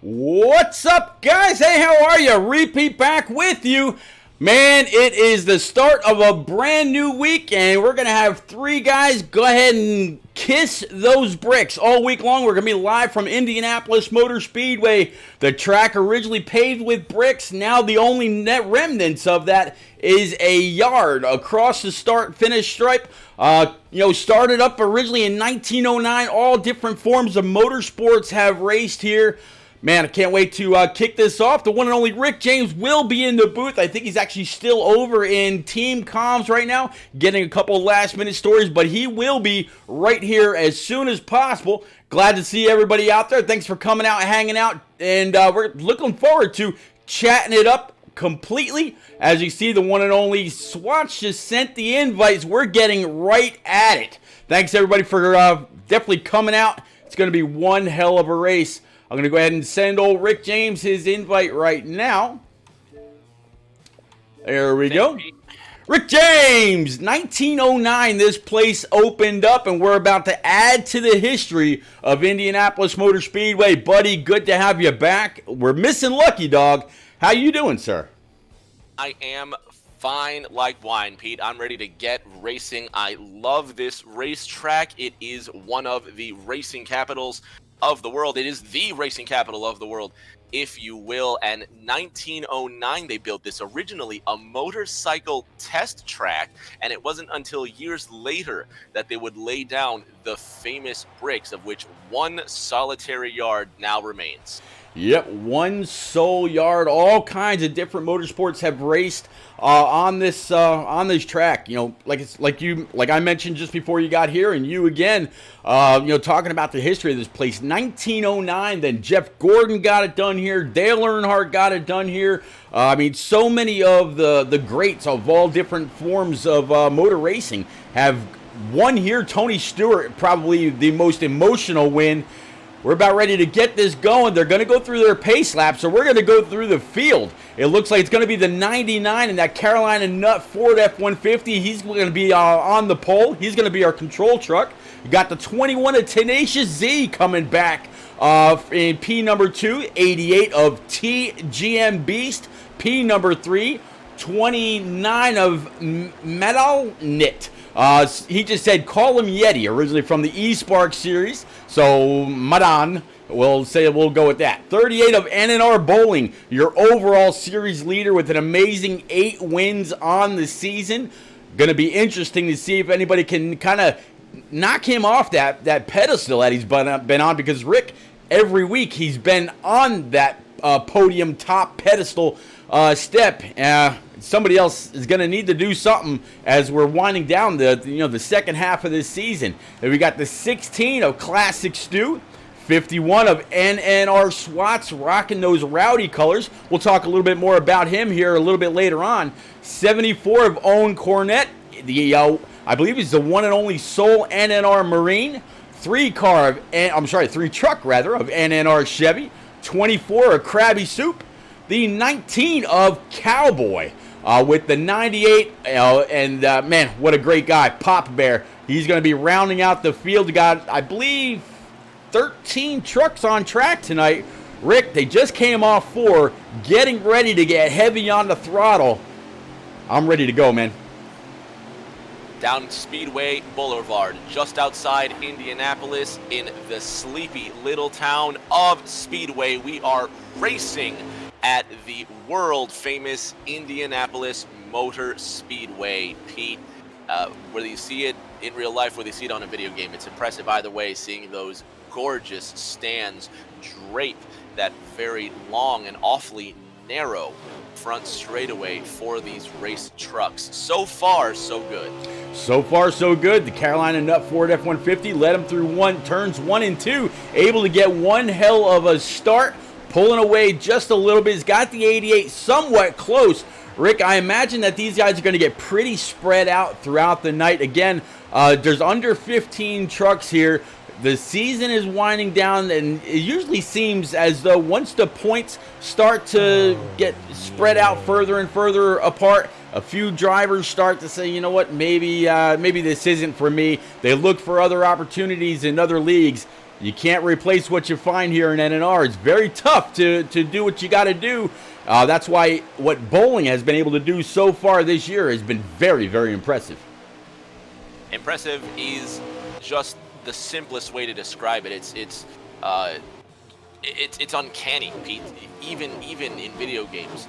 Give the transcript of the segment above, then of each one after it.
What's up, guys? Hey, how are you? Repeat back with you. Man, it is the start of a brand new week, and we're going to have three guys go ahead and kiss those bricks all week long. We're going to be live from Indianapolis Motor Speedway. The track originally paved with bricks. Now the only net remnants of that is a yard across the start-finish stripe. Started up originally in 1909. All different forms of motorsports have raced here. Man, I can't wait to kick this off. The one and only Rick James will be in the booth. I think he's actually still over in Team Comms right now, getting a couple last-minute stories, but he will be right here as soon as possible. Glad to see everybody out there. Thanks for coming out and hanging out, and we're looking forward to chatting it up completely. As you see, the one and only Swatch just sent the invites. We're getting right at it. Thanks, everybody, for definitely coming out. It's going to be one hell of a race. I'm going to go ahead and send old Rick James his invite right now. There we go. Rick James, 1909, this place opened up, and we're about to add to the history of Indianapolis Motor Speedway. Buddy, good to have you back. We're missing Lucky Dog. How you doing, sir? I am fine like wine, Pete. I'm ready to get racing. I love this racetrack. It is one of the racing capitals of the world. It is the racing capital of the world, if you will. And 1909 they built this, originally a motorcycle test track, and it wasn't until years later that they would lay down the famous bricks, of which one solitary yard now remains. Yep, one sole yard. All kinds of different motorsports have raced on this track. You know, like I mentioned just before you got here, and you again. Talking about the history of this place. 1909. Then Jeff Gordon got it done here. Dale Earnhardt got it done here. So many of the greats of all different forms of motor racing have won here. Tony Stewart, probably the most emotional win. We're about ready to get this going. They're going to go through their pace lap, so we're going to go through the field. It looks like it's going to be the 99 and that Carolina Nut Ford F-150. He's going to be on the pole. He's going to be our control truck. You got the 21 of Tenacious Z coming back in P number 2, 88 of TGM Beast. P number 3, 29 of Metal Knit. He just said, call him Yeti, originally from the E-Spark series. So, Madan, we'll go with that. 38 of NNR Bowling, your overall series leader with an amazing 8 wins on the season. Going to be interesting to see if anybody can kind of knock him off that pedestal that he's been on, because Rick, every week he's been on that podium top pedestal step. Somebody else is going to need to do something as we're winding down the second half of this season. And we got the 16 of Classic Stu, 51 of NNR Swats, rocking those rowdy colors. We'll talk a little bit more about him here a little bit later on. 74 of Owen Cornett, I believe he's the one and only sole NNR Marine. 3 truck of NNR Chevy. 24 of Krabby Soup. The 19 of Cowboy. With the 98, man, what a great guy, Pop Bear. He's going to be rounding out the field. We got, I believe, 13 trucks on track tonight. Rick, they just came off 4, getting ready to get heavy on the throttle. I'm ready to go, man. Down Speedway Boulevard, just outside Indianapolis, in the sleepy little town of Speedway, we are racing at the world-famous Indianapolis Motor Speedway, Pete. Whether you see it in real life, whether you see it on a video game, it's impressive either way, seeing those gorgeous stands drape that very long and awfully narrow front straightaway for these race trucks. So far, so good. So far, so good. The Carolina Nut Ford F-150 led him through turns 1 and 2, able to get one hell of a start. Pulling away just a little bit. He's got the 88 somewhat close. Rick, I imagine that these guys are going to get pretty spread out throughout the night. Again, there's under 15 trucks here. The season is winding down, and it usually seems as though once the points start to get spread out further and further apart, a few drivers start to say, you know what, maybe this isn't for me. They look for other opportunities in other leagues. You can't replace what you find here in NNR. It's very tough to do what you got to do. That's why what bowling has been able to do so far this year has been very, very impressive. Impressive is just the simplest way to describe it. It's uncanny, Pete. Even in video games,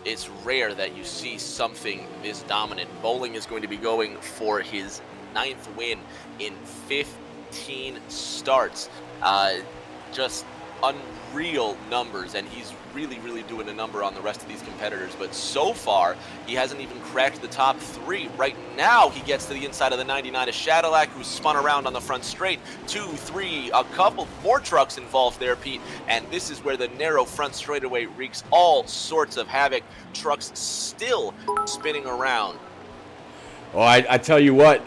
it's rare that you see something this dominant. Bowling is going to be going for his 9th win in 15 starts. Just unreal numbers, and he's really doing a number on the rest of these competitors. But so far, he hasn't even cracked the top 3. Right now, he gets to the inside of the 99 of Shadilak, who's spun around on the front straight. 2, 3, a couple more trucks involved there, Pete. And this is where the narrow front straightaway wreaks all sorts of havoc. Trucks still spinning around. Well, I tell you what,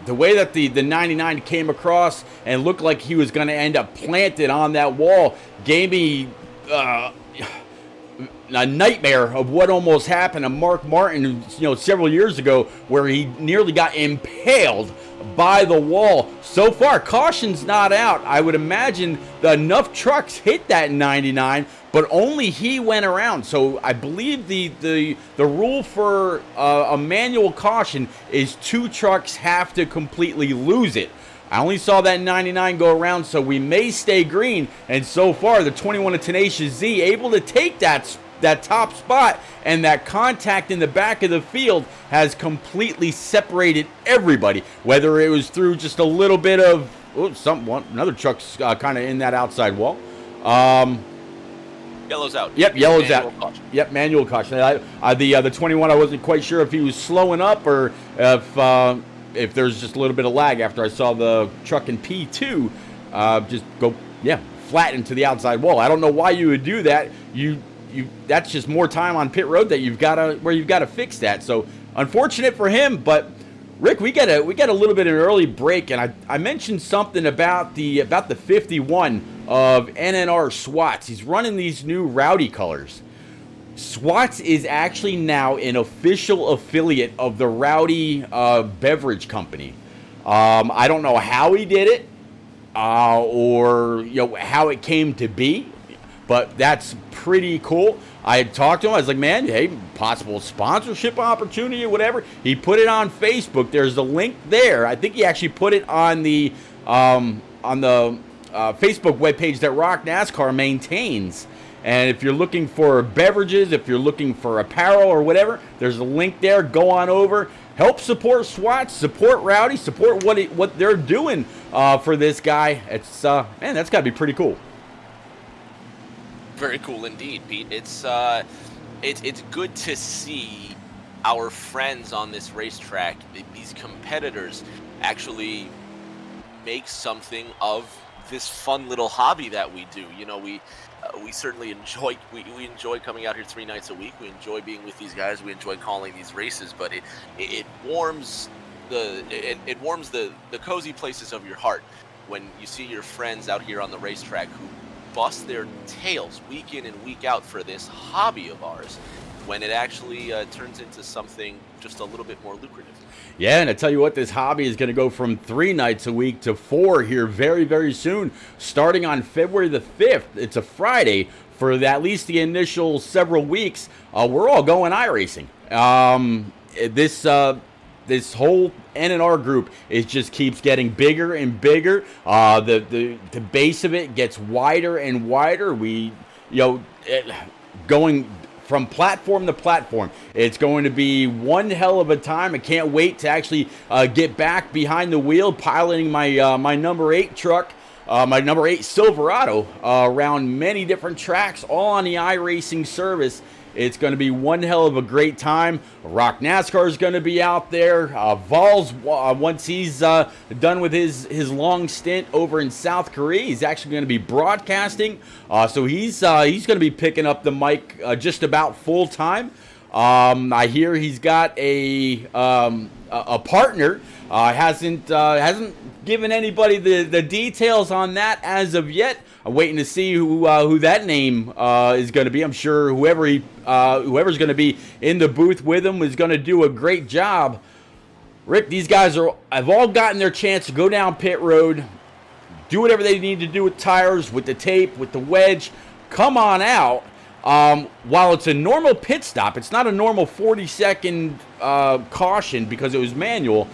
the way that the 99 came across and looked like he was going to end up planted on that wall gave me a nightmare of what almost happened to Mark Martin, several years ago, where he nearly got impaled by the wall. So far, caution's not out. I would imagine that enough trucks hit that 99, but only he went around. So I believe the rule for a manual caution is 2 trucks have to completely lose it. I only saw that 99 go around, so we may stay green. And so far, the 21 of Tenacious Z able to take that top spot, and that contact in the back of the field has completely separated everybody. Whether it was through just a little bit of another truck's kind of in that outside wall. Yellow's out. Yep, yellow's manual out. Caution. Yep, manual caution. The 21, I wasn't quite sure if he was slowing up or if there's just a little bit of lag after I saw the truck in P2 just go flat into the outside wall. I don't know why you would do that. That's just more time on pit road that you've got to fix that. So unfortunate for him, but Rick, we got a little bit of an early break, and I mentioned something about the 51 of NNR Swats. He's running these new rowdy colors. Swats is actually now an official affiliate of the Rowdy Beverage Company. I don't know how he did it or how it came to be, but that's pretty cool. I had talked to him. I was like, man, hey, possible sponsorship opportunity or whatever. He put it on Facebook. There's a link there. I think he actually put it on the Facebook webpage that Rock NASCAR maintains. And if you're looking for beverages, if you're looking for apparel or whatever, there's a link there. Go on over. Help support SWAT, support Rowdy, support what they're doing for this guy. It's man, that's got to be pretty cool. Very cool indeed, Pete. It's good to see our friends on this racetrack, these competitors, actually make something of this fun little hobby that we do. We certainly enjoy we enjoy coming out here 3 nights a week. We enjoy being with these guys. We enjoy calling these races, but it warms the cozy places of your heart when you see your friends out here on the racetrack who bust their tails week in and week out for this hobby of ours, when it actually turns into something just a little bit more lucrative. Yeah, and I tell you what, this hobby is going to go from 3 nights a week to 4 here very, very soon, starting on February the 5th. It's a Friday. For at least the initial several weeks, we're all going iRacing. This whole NNR group, it just keeps getting bigger and bigger. The base of it gets wider and wider. Going from platform to platform, it's going to be one hell of a time. I can't wait to actually get back behind the wheel, piloting my number 8 truck, my number 8 Silverado, around many different tracks, all on the iRacing service. It's going to be one hell of a great time. Rock NASCAR is going to be out there. Vols, once he's done with his long stint over in South Korea, he's actually going to be broadcasting. So he's going to be picking up the mic just about full time. I hear he's got a partner. Hasn't given anybody the details on that as of yet. I'm waiting to see who that name is going to be. I'm sure whoever's going to be in the booth with him is going to do a great job. Rick, these guys have all gotten their chance to go down pit road, do whatever they need to do with tires, with the tape, with the wedge. Come on out. While it's a normal pit stop, it's not a normal 40-second caution because it was manual.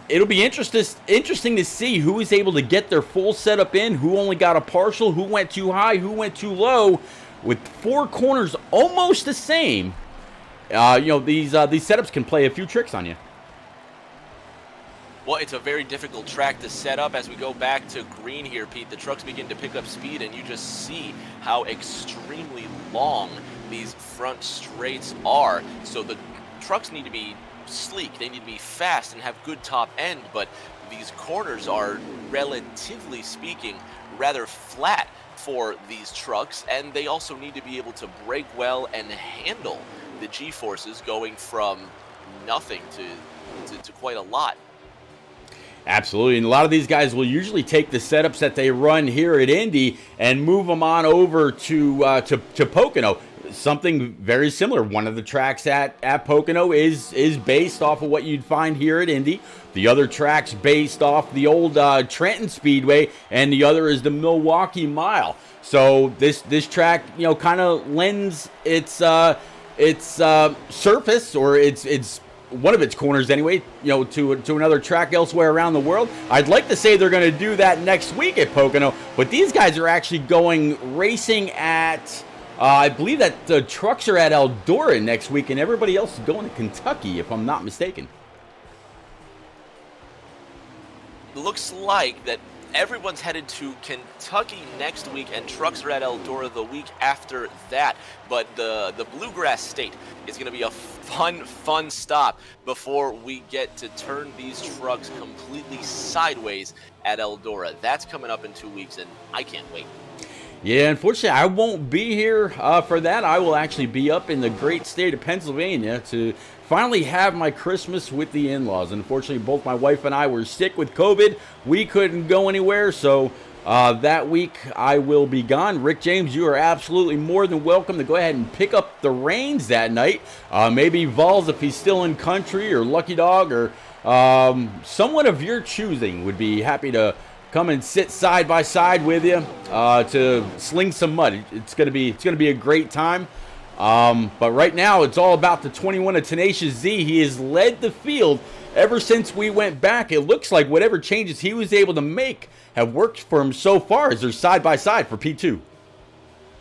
It'll be interesting to see who is able to get their full setup in, who only got a partial, who went too high, who went too low. With 4 corners almost the same, these setups can play a few tricks on you. Well, it's a very difficult track to set up. As we go back to green here, Pete, the trucks begin to pick up speed, and you just see how extremely long these front straights are. So the trucks need to be sleek, they need to be fast and have good top end, but these corners are, relatively speaking, rather flat for these trucks, and they also need to be able to brake well and handle the G-forces going from nothing to quite a lot. Absolutely, and a lot of these guys will usually take the setups that they run here at Indy and move them on over to Pocono. Something very similar. One of the tracks at Pocono is based off of what you'd find here at Indy. The other track's based off the old Trenton Speedway, and the other is the Milwaukee Mile. So this track, kind of lends its surface, or its one of its corners anyway, to another track elsewhere around the world. I'd like to say they're going to do that next week at Pocono, but these guys are actually going racing at, I believe that the trucks are at Eldora next week, and everybody else is going to Kentucky, if I'm not mistaken. Looks like that everyone's headed to Kentucky next week, and trucks are at Eldora the week after that. But the Bluegrass State is going to be a fun stop before we get to turn these trucks completely sideways at Eldora. That's coming up in 2 weeks, and I can't wait. Yeah, unfortunately, I won't be here for that. I will actually be up in the great state of Pennsylvania to finally have my Christmas with the in-laws. Unfortunately, both my wife and I were sick with COVID. We couldn't go anywhere, so that week I will be gone. Rick James, you are absolutely more than welcome to go ahead and pick up the reins that night. Maybe Vols, if he's still in country, or Lucky Dog, or someone of your choosing would be happy to come and sit side by side with you to sling some mud. It's gonna be a great time. But right now, it's all about the 21 of Tenacious Z. He has led the field ever since we went back. It looks like whatever changes he was able to make have worked for him so far, as they're side by side for P2.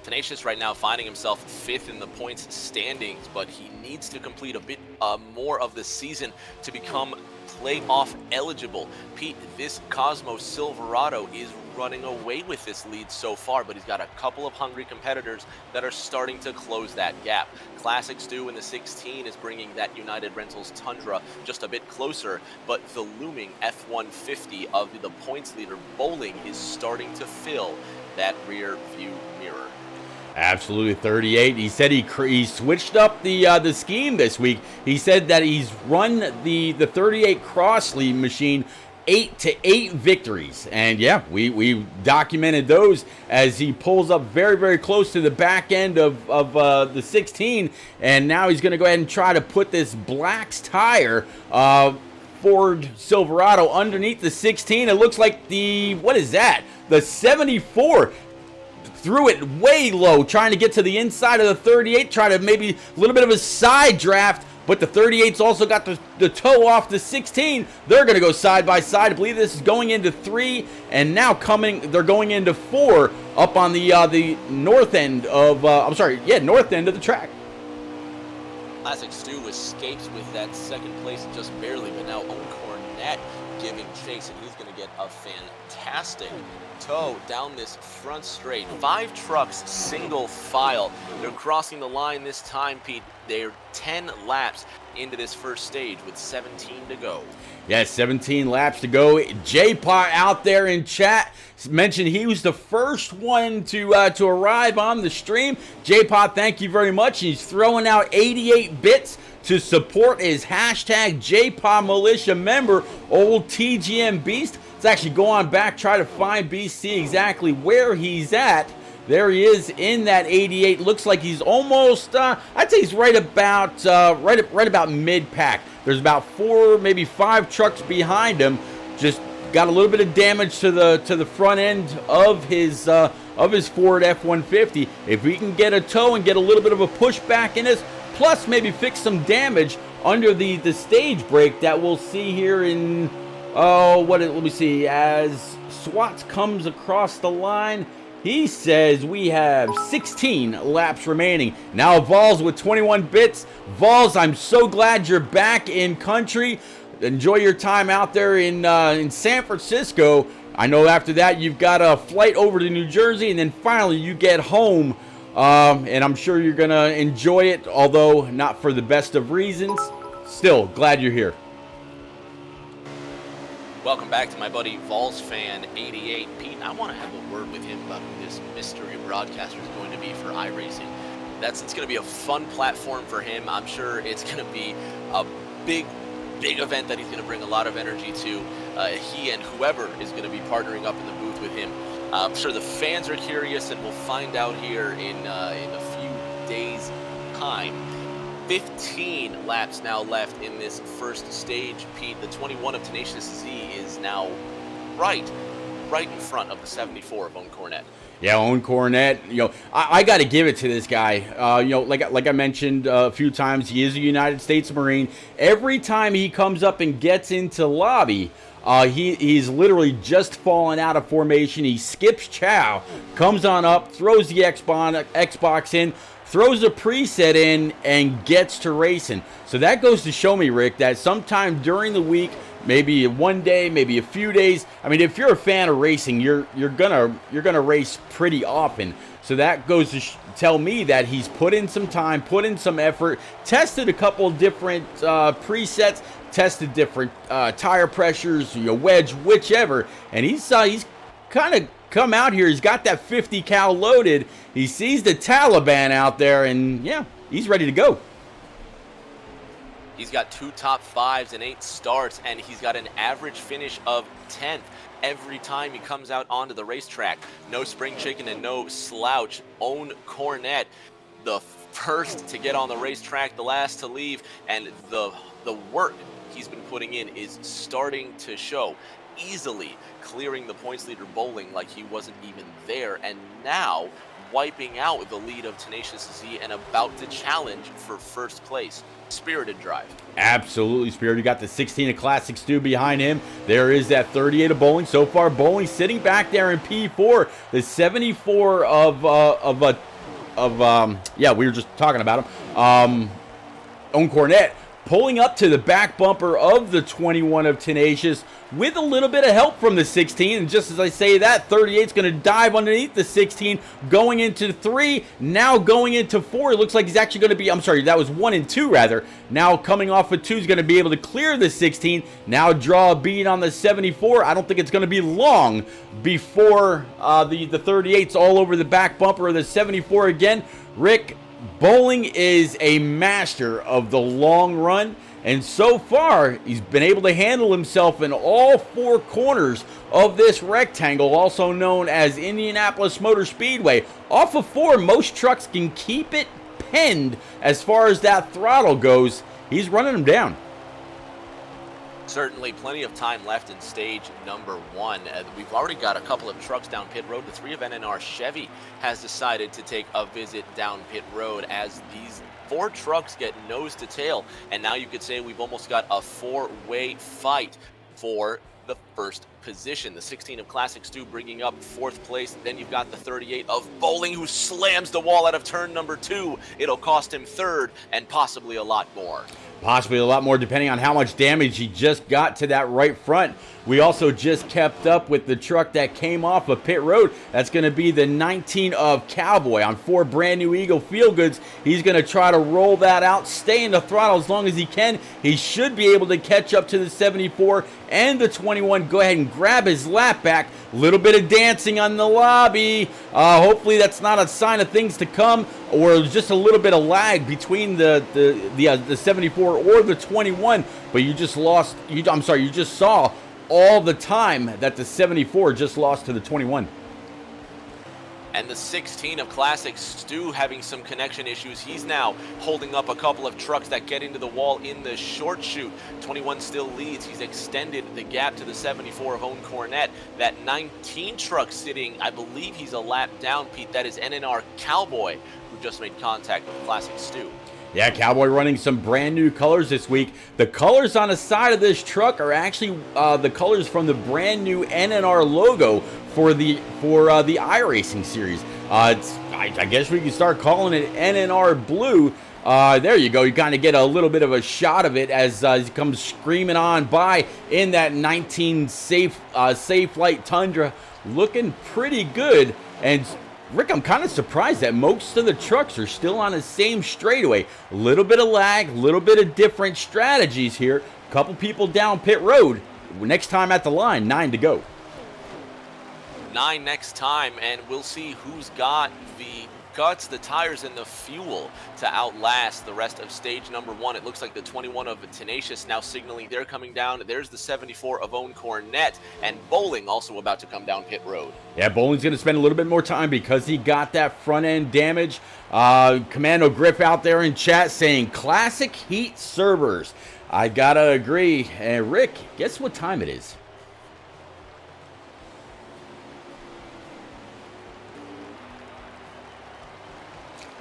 Tenacious right now finding himself 5th in the points standings, but he needs to complete a bit more of the season to become playoff eligible. Pete, this Cosmos Silverado is running away with this lead so far, but he's got a couple of hungry competitors that are starting to close that gap. Classic Stu in the 16 is bringing that United Rentals Tundra just a bit closer, but the looming F-150 of the points leader Bowling is starting to fill that rear view mirror. Absolutely, 38. He said he switched up the scheme this week. He said that he's run the 38 Crossley machine 8 to 8 victories, and yeah, we documented those as he pulls up very, very close to the back end of the 16, and now he's going to go ahead and try to put this Black's tire Ford Silverado underneath the 16. It looks like the 74. Threw it way low, trying to get to the inside of the 38, try to maybe a little bit of a side draft, but the 38's also got the toe off the 16. They're going to go side by side. I believe this is going into 3, and now they're going into 4 up on the north end of, north end of the track. Classic Stu escapes with that second place just barely, but now Owen Cornett giving chase, and he's going to get a fantastic toe down this front straight. 5 trucks, single file. They're crossing the line this time, Pete. They're 10 laps into this first stage with 17 to go. Yeah, 17 laps to go. J-Pot out there in chat mentioned he was the first one to arrive on the stream. J-Pot, thank you very much. He's throwing out 88 bits to support his hashtag J-Pot Militia member, old TGM Beast. Let's actually go on back, try to find BC exactly where he's at. There he is in that 88. Looks like he's almost, I'd say he's right about mid-pack. There's about 4, maybe 5 trucks behind him, just got a little bit of damage to the front end of his Ford F-150. If we can get a tow and get a little bit of a push back in this, plus maybe fix some damage under the stage brake that we'll see here in let me see, as Swats comes across the line. He says we have 16 laps remaining. Now Vols with 21 bits. Vols, I'm so glad you're back in country. Enjoy your time out there in San Francisco. I know after that you've got a flight over to New Jersey, and then finally you get home. And I'm sure you're going to enjoy it, although not for the best of reasons. Still, glad you're here. Welcome back to my buddy Vols Fan 88. Pete, I want to have a word with him about who this mystery broadcaster is going to be for iRacing. It's going to be a fun platform for him. I'm sure it's going to be a big event that he's going to bring a lot of energy to. He and whoever is going to be partnering up in the booth with him. I'm sure the fans are curious, and we'll find out here in a few days' time. 15 laps now left in this first stage, Pete. The 21 of Tenacious Z is now right in front of the 74 of Owen Cornett. Yeah, Owen Cornett, I got to give it to this guy. Like I mentioned a few times, he is a United States Marine. Every time he comes up and gets into lobby, he's literally just fallen out of formation. He skips chow, comes on up, throws the Xbox in, throws a preset in, and gets to racing. So that goes to show me, Rick, that sometime during the week, maybe one day, maybe a few days. I mean, if you're a fan of racing, you're gonna race pretty often. So that goes to tell me that he's put in some time, put in some effort, tested a couple different presets, tested different tire pressures, wedge, whichever, and he's kind of come out here. He's got that 50 cal loaded. He sees the Taliban out there, and yeah, he's ready to go. He's got 2 top 5s and 8 starts, and he's got an average finish of 10th every time he comes out onto the racetrack. No spring chicken and no slouch. Owen Cornett, the first to get on the racetrack, the last to leave, and the work he's been putting in is starting to show. Easily clearing the points leader bowling like he wasn't even there, and now wiping out the lead of Tenacious Z and about to challenge for first place. Spirited drive. Absolutely spirited. You got the 16 of Classic Stu behind him. There is that 38 of Bowling. So far, Bowling sitting back there in P4. The 74 we were just talking about him. Owen Cornett pulling up to the back bumper of the 21 of Tenacious with a little bit of help from the 16. And just as I say that, 38 is going to dive underneath the 16, going into 3, now going into 4. It looks like he's actually going to be, I'm sorry, that was 1 and 2 rather. Now coming off of 2 is going to be able to clear the 16, now draw a bead on the 74. I don't think it's going to be long before the 38's all over the back bumper of the 74 again. Rick, Bowling is a master of the long run, and so far he's been able to handle himself in all 4 corners of this rectangle, also known as Indianapolis Motor Speedway. Off of 4, most trucks can keep it pinned as far as that throttle goes. He's running them down. Certainly plenty of time left in stage number 1. We've already got a couple of trucks down pit road. The 3 of NNR Chevy has decided to take a visit down pit road as these 4 trucks get nose to tail. And now you could say we've almost got a 4-way fight for the first position. The 16 of Classic Stu bringing up 4th place. Then you've got the 38 of Bowling, who slams the wall out of turn number 2. It'll cost him 3rd and possibly a lot more. Possibly a lot more depending on how much damage he just got to that right front. We also just kept up with the truck that came off of pit road. That's going to be the 19 of Cowboy on 4 brand new Eagle Feelgoods. He's going to try to roll that out, stay in the throttle as long as he can. He should be able to catch up to the 74 and the 21. Go ahead and grab his lap back. Little bit of dancing on the lobby. Hopefully that's not a sign of things to come, or just a little bit of lag between the 74 or the 21. But you just lost. You just saw all the time that the 74 just lost to the 21. And the 16 of Classic Stu having some connection issues. He's now holding up a couple of trucks that get into the wall in the short chute. 21 still leads. He's extended the gap to the 74 of Owen Cornett. That 19 truck sitting, I believe he's a lap down, Pete. That is NNR Cowboy, who just made contact with Classic Stu. Yeah, Cowboy running some brand new colors this week. The colors on the side of this truck are actually the colors from the brand new NNR logo for the iRacing series. I guess we can start calling it NNR Blue. There you go. You kind of get a little bit of a shot of it as he comes screaming on by in that 19 Safe Light Tundra, looking pretty good. And Rick, I'm kind of surprised that most of the trucks are still on the same straightaway. A little bit of lag, a little bit of different strategies here. A couple people down pit road. Next time at the line, 9 to go. 9 next time, and we'll see who's got the guts, the tires, and the fuel to outlast the rest of stage number 1. It looks like the 21 of Tenacious now signaling they're coming down. There's the 74 of Owen Cornett, and Bowling also about to come down pit road. Yeah, Bowling's going to spend a little bit more time because he got that front end damage. Commando Grip out there in chat saying classic heat servers. I gotta agree. And Rick, guess what time it is?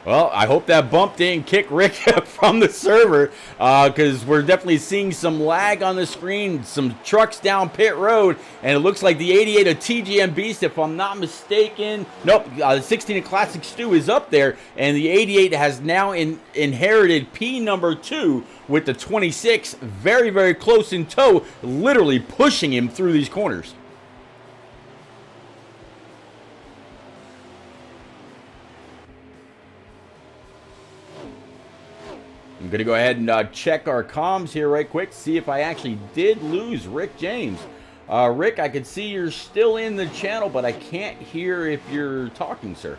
Well, I hope that bump didn't kick Rick from the server, because we're definitely seeing some lag on the screen, some trucks down pit road, and it looks like the 88 of TGM Beast, if I'm not mistaken. Nope, the 16 of Classic Stu is up there, and the 88 has now inherited P number 2 with the 26 very, very close in tow, literally pushing him through these corners. I'm going to go ahead and check our comms here right quick, see if I actually did lose Rick James. Rick, I can see you're still in the channel, but I can't hear if you're talking, sir.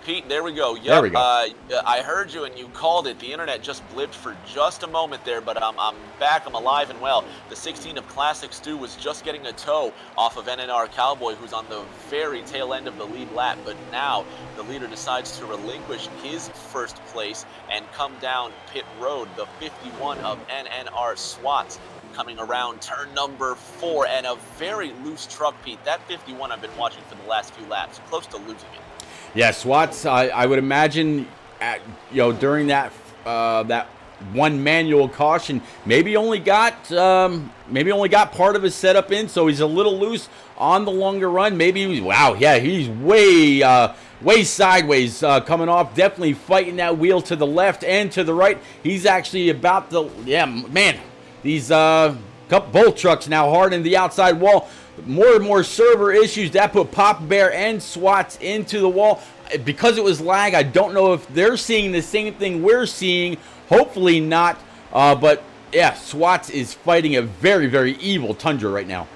Pete, there we go. Yep, there we go. I heard you and you called it. The internet just blipped for just a moment there, but I'm back. I'm alive and well. The 16 of Classic Stu was just getting a tow off of NNR Cowboy, who's on the very tail end of the lead lap, but now the leader decides to relinquish his first place and come down pit road. The 51 of NNR Swats coming around turn number 4, and a very loose truck, Pete. That 51 I've been watching for the last few laps, close to losing it. Yeah, Swats, I would imagine, during that that one manual caution, maybe only got part of his setup in, so he's a little loose on the longer run. Maybe he's way sideways coming off, definitely fighting that wheel to the left and to the right. He's actually about to, these both trucks now hard in the outside wall. More and more server issues that put Papa Bear and Swats into the wall. Because it was lag, I don't know if they're seeing the same thing we're seeing. Hopefully not. But yeah, Swats is fighting a very, very evil Tundra right now.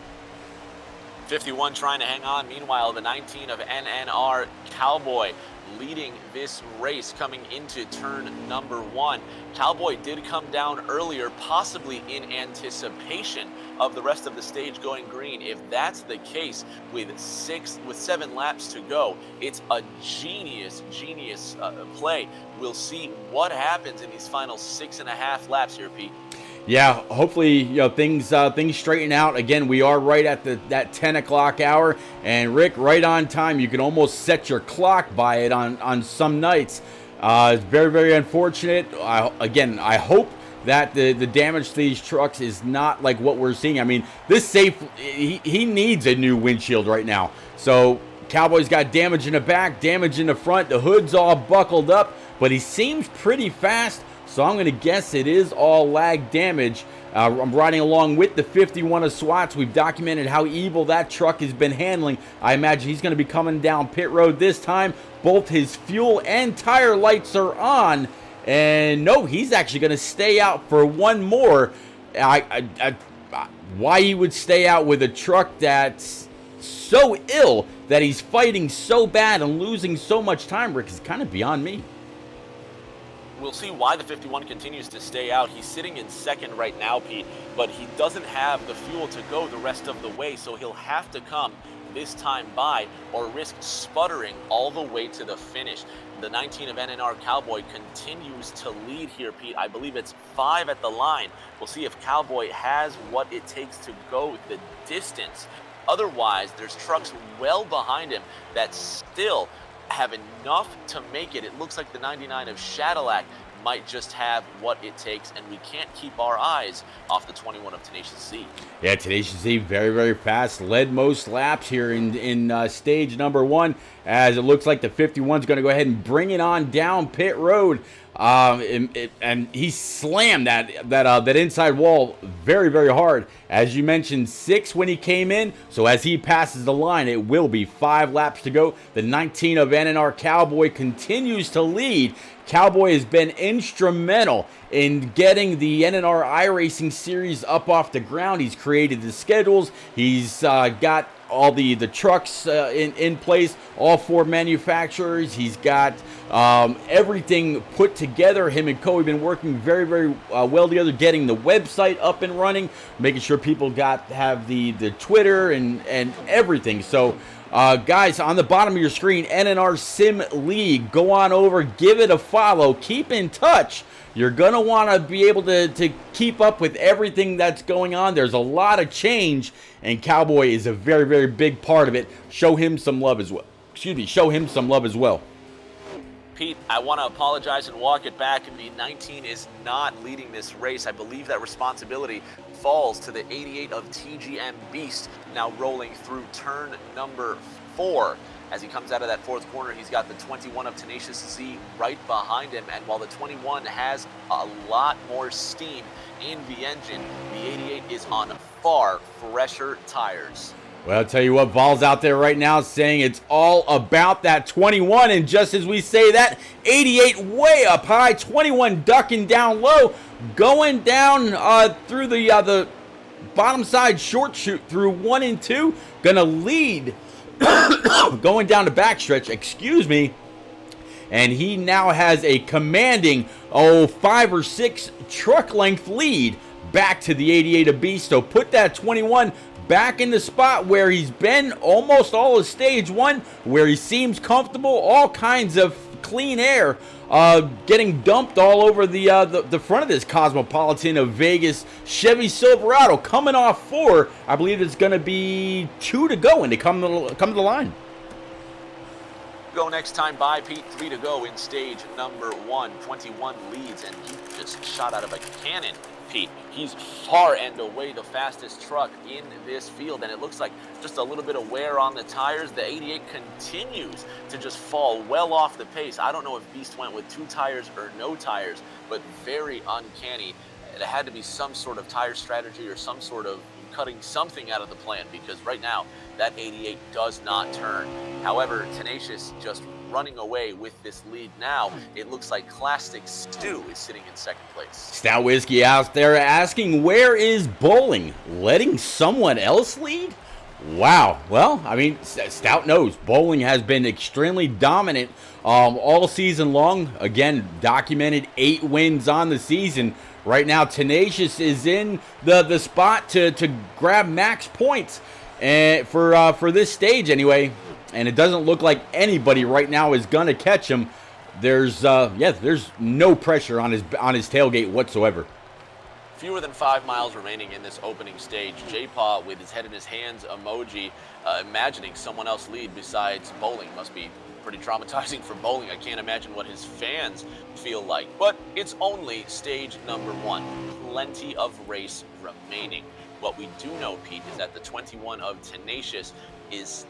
51 trying to hang on. Meanwhile, the 19 of NNR Cowboy leading this race coming into turn number 1. Cowboy did come down earlier, possibly in anticipation of the rest of the stage going green. If that's the case, with 7 laps to go, it's a genius play. We'll see what happens in these final 6.5 laps here, Pete. Yeah, hopefully things straighten out. Again, we are right at that 10 o'clock hour, and Rick, right on time. You can almost set your clock by it on some nights. It's very, very unfortunate. I hope that the damage to these trucks is not like what we're seeing. I mean, this he needs a new windshield right now. So Cowboy's got damage in the back, damage in the front. The hood's all buckled up, but he seems pretty fast. So I'm going to guess it is all lag damage. I'm riding along with the 51 of Swats. We've documented how evil that truck has been handling. I imagine he's going to be coming down pit road this time. Both his fuel and tire lights are on. And no, he's actually going to stay out for one more. Why he would stay out with a truck that's so ill that he's fighting so bad and losing so much time, Rick, is kind of beyond me. We'll see why the 51 continues to stay out. He's sitting in second right now, Pete, but he doesn't have the fuel to go the rest of the way, so he'll have to come this time by or risk sputtering all the way to the finish. The 19 of NNR Cowboy continues to lead here, Pete. I believe it's 5 at the line. We'll see if Cowboy has what it takes to go the distance. Otherwise, there's trucks well behind him that still have enough to make it. It looks like the 99 of Cadillac might just have what it takes, and we can't keep our eyes off the 21 of Tenacious Z. Yeah, Tenacious Z very, very fast. Led most laps here in stage number 1, as it looks like the 51's going to go ahead and bring it on down pit road. And he slammed that inside wall very, very hard. As you mentioned, 6 when he came in. So as he passes the line, it will be 5 laps to go. The 19 of NNR Cowboy continues to lead. Cowboy has been instrumental in getting the NNR iRacing series up off the ground. He's created the schedules. He's got all the trucks in place, all 4 manufacturers. He's got everything put together. Him and Co have been working very, very well together, getting the website up and running, making sure people have the Twitter and everything. So guys, on the bottom of your screen, NNR Sim League, go on over, give it a follow, keep in touch. You're going to want to be able to keep up with everything that's going on. There's a lot of change, and Cowboy is a very, very big part of it. Show him some love as well. Show him some love as well. Pete, I want to apologize and walk it back. The 19 is not leading this race. I believe that responsibility falls to the 88 of TGM Beast, now rolling through turn number 4. As he comes out of that 4th corner, he's got the 21 of Tenacious Z right behind him. And while the 21 has a lot more steam in the engine, the 88 is on far fresher tires. Well, I'll tell you what, Vol's out there right now saying it's all about that 21. And just as we say that, 88 way up high, 21 ducking down low, going down through the bottom side short chute through 1 and 2. Gonna lead going down the backstretch, excuse me. And he now has a commanding 5 or 6 truck length lead back to the 88 of Beast. So put that 21 back in the spot where he's been almost all of stage 1, where he seems comfortable. All kinds of clean air getting dumped all over the front of this Cosmopolitan of Vegas Chevy Silverado, coming off 4. I believe it's going to be 2 to go, and they come to the line. Go next time by, Pete. 3 to go in stage number 1. 21 leads, and he just shot out of a cannon, Pete. He's far and away the fastest truck in this field, and it looks like just a little bit of wear on the tires. The 88 continues to just fall well off the pace. I don't know if Beast went with 2 tires or no tires, but very uncanny. It had to be some sort of tire strategy or some sort of cutting something out of the plan, because right now that 88 does not turn. However, Tenacious just running away with this lead now. It looks like Classic Stu is sitting in 2nd place. Stout Whiskey out there asking, where is Bowling? Letting someone else lead? Wow. Well, I mean, Stout knows Bowling has been extremely dominant all season long. Again, documented 8 wins on the season. Right now, Tenacious is in the spot to grab max points for this stage anyway. And it doesn't look like anybody right now is gonna catch him. There's no pressure on his tailgate whatsoever. Fewer than 5 miles remaining in this opening stage. J-Paw with his head in his hands emoji, imagining someone else lead besides Bowling. Must be pretty traumatizing for Bowling. I can't imagine what his fans feel like. But it's only stage number 1. Plenty of race remaining. What we do know, Pete, is that the 21 of Tenacious is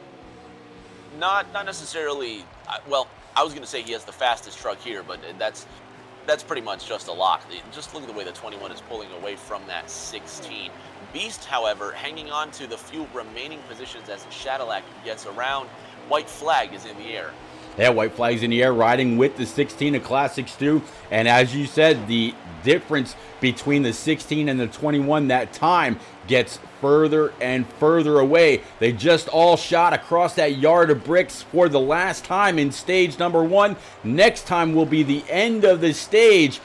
not necessarily, well, I was going to say he has the fastest truck here, but that's pretty much just a lock. Just look at the way the 21 is pulling away from that 16. Beast, however, hanging on to the few remaining positions as Cadillac gets around. White flag is in the air. Yeah, white flag's in the air, riding with the 16 of Classic Stu. And as you said, the difference between the 16 and the 21, that time gets further and further away. They just all shot across that yard of bricks for the last time in stage number 1. Next time will be the end of the stage.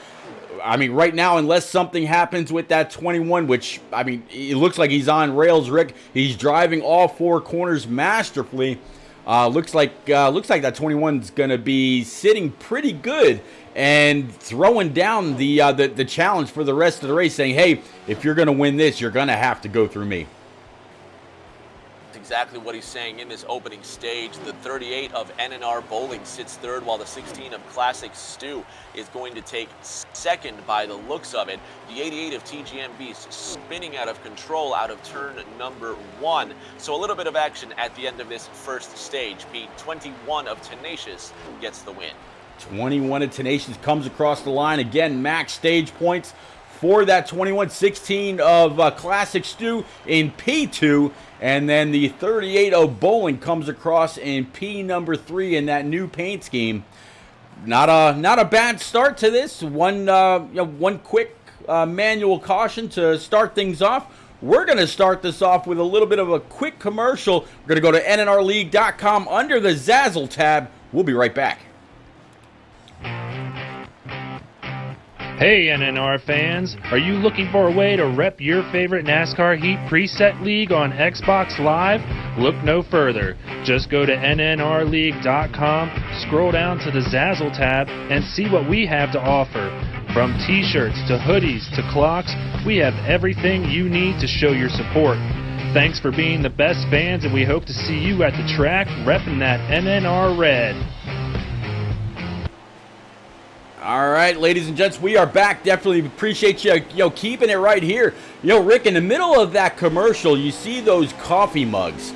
I mean, right now, unless something happens with that 21, which, I mean, it looks like he's on rails, Rick. He's driving all four corners masterfully. Looks like that 21's going to be sitting pretty good and throwing down the challenge for the rest of the race, saying, hey, if you're going to win this, you're going to have to go through me. Exactly what he's saying in this opening stage. The 38 of NNR Bowling sits third, while the 16 of Classic Stu is going to take second by the looks of it. The 88 of TGM Beast spinning out of control out of turn number 1. So a little bit of action at the end of this first stage. Pete, 21 of Tenacious gets the win. 21 of Tenacious comes across the line. Again, max stage points for that 21. 16 of Classic Stu in P2. And then the 38 of Bowling comes across in P number 3 in that new paint scheme. Not a bad start to this. One quick manual caution to start things off. We're going to start this off with a little bit of a quick commercial. We're going to go to nnrleague.com under the Zazzle tab. We'll be right back. Hey NNR fans, are you looking for a way to rep your favorite NASCAR Heat preset league on Xbox Live? Look no further. Just go to nnrleague.com, scroll down to the Zazzle tab, and see what we have to offer. From t-shirts to hoodies to clocks, we have everything you need to show your support. Thanks for being the best fans, and we hope to see you at the track repping that NNR red. All right, ladies and gents, we are back. Definitely appreciate you, keeping it right here. Rick, in the middle of that commercial, you see those coffee mugs.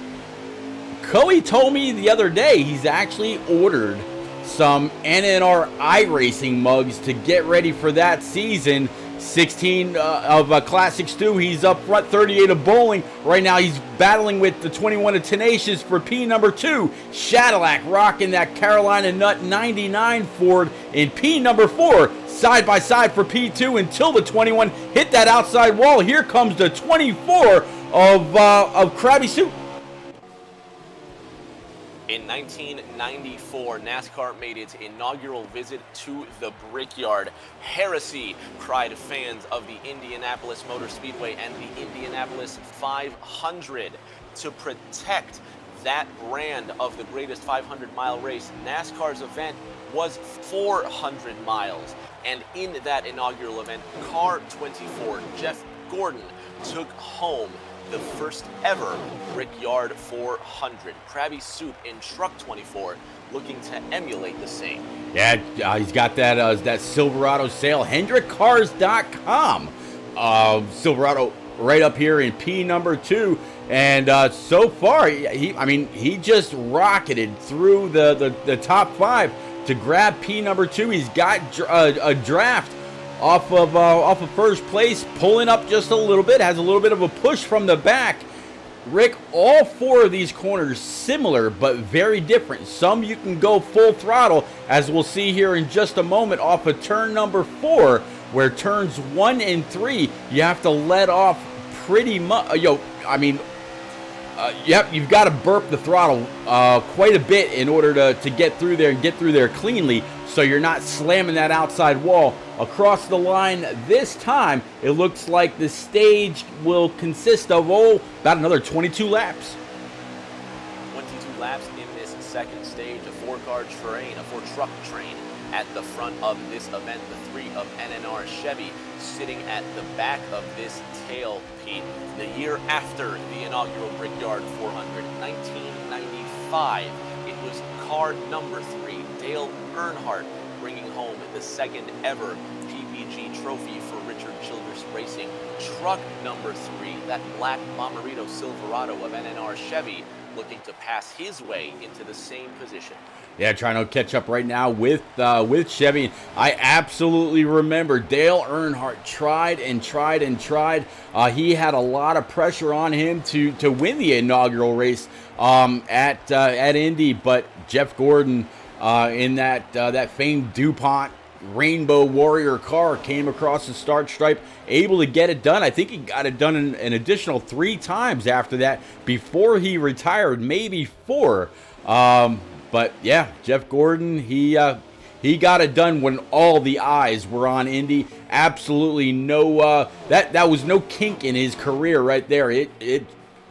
Coey told me the other day he's actually ordered some NNR iRacing mugs to get ready for that season. 16 of Classic Stu, he's up front. 38 of Bowling. Right now he's battling with the 21 of Tenacious for P number 2. Shadilak rocking that Carolina Nut 99 Ford in P number 4. Side by side for P2 until the 21 hit that outside wall. Here comes the 24 of Krabby Soup. In 1994, NASCAR made its inaugural visit to the Brickyard. Heresy, cried fans of the Indianapolis Motor Speedway and the Indianapolis 500. To protect that brand of the greatest 500-mile race, NASCAR's event was 400 miles. And in that inaugural event, Car 24, Jeff Gordon, took home the first ever Brickyard 400. Krabby Soup in Truck 24 looking to emulate the same. Yeah, he's got that Silverado sale. HendrickCars.com. Silverado right up here in P number 2. And so far, he just rocketed through the top 5 to grab P number 2. He's got a draft off of first place, pulling up just a little bit, has a little bit of a push from the back. Rick, all 4 of these corners similar but very different. Some you can go full throttle, as we'll see here in just a moment, off of turn number 4, where turns 1 and 3 you have to let off pretty much. You've got to burp the throttle quite a bit in order to get through there and get through there cleanly, so you're not slamming that outside wall. Across the line this time, it looks like the stage will consist of about another 22 laps. 22 laps in this second stage, a 4-car train, a 4-truck train at the front of this event. The 3 of NNR Chevy sitting at the back of this tail, Pete. The year after the inaugural Brickyard 400, 1995, it was car number 3, Dale Earnhardt, bringing home the second ever PPG trophy for Richard Childress Racing. Truck number 3, that black Bomberito Silverado of NNR Chevy, looking to pass his way into the same position. Yeah, trying to catch up right now with Chevy. I absolutely remember Dale Earnhardt tried and tried and tried. He had a lot of pressure on him to win the inaugural race at Indy, but Jeff Gordon in that famed DuPont Rainbow Warrior car came across the start stripe, able to get it done. I think he got it done an additional 3 times after that before he retired, maybe 4. But yeah, Jeff Gordon, he he got it done when all the eyes were on Indy. Absolutely no, that was no kink in his career right there. It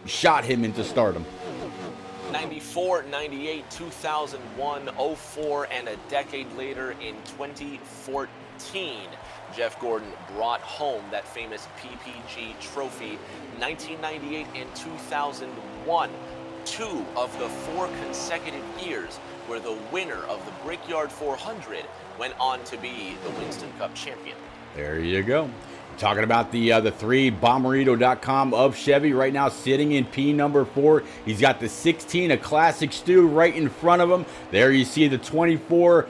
shot him into stardom. 94, 98, 2001, 04, and a decade later in 2014, Jeff Gordon brought home that famous PPG trophy. 1998 and 2001, 2 of the 4 consecutive years where the winner of the Brickyard 400 went on to be the Winston Cup champion. There you go. Talking about the 3, Bommarito.com of Chevy right now sitting in P number 4. He's got the 16, a Classic Stu, right in front of him. There you see the 24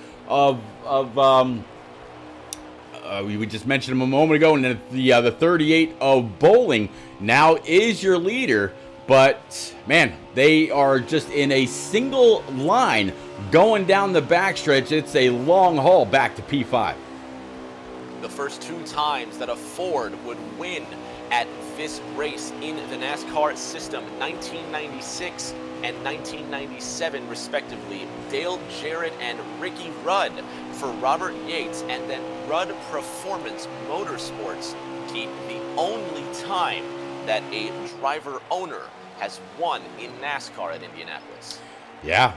we just mentioned him a moment ago, and then the 38 of Bowling now is your leader. But man, they are just in a single line going down the backstretch. It's a long haul back to P5. The first 2 times that a Ford would win at this race in the NASCAR system, 1996 and 1997 respectively. Dale Jarrett and Ricky Rudd for Robert Yates, and then Rudd Performance Motorsports, the only time that a driver owner has won in NASCAR at Indianapolis. Yeah,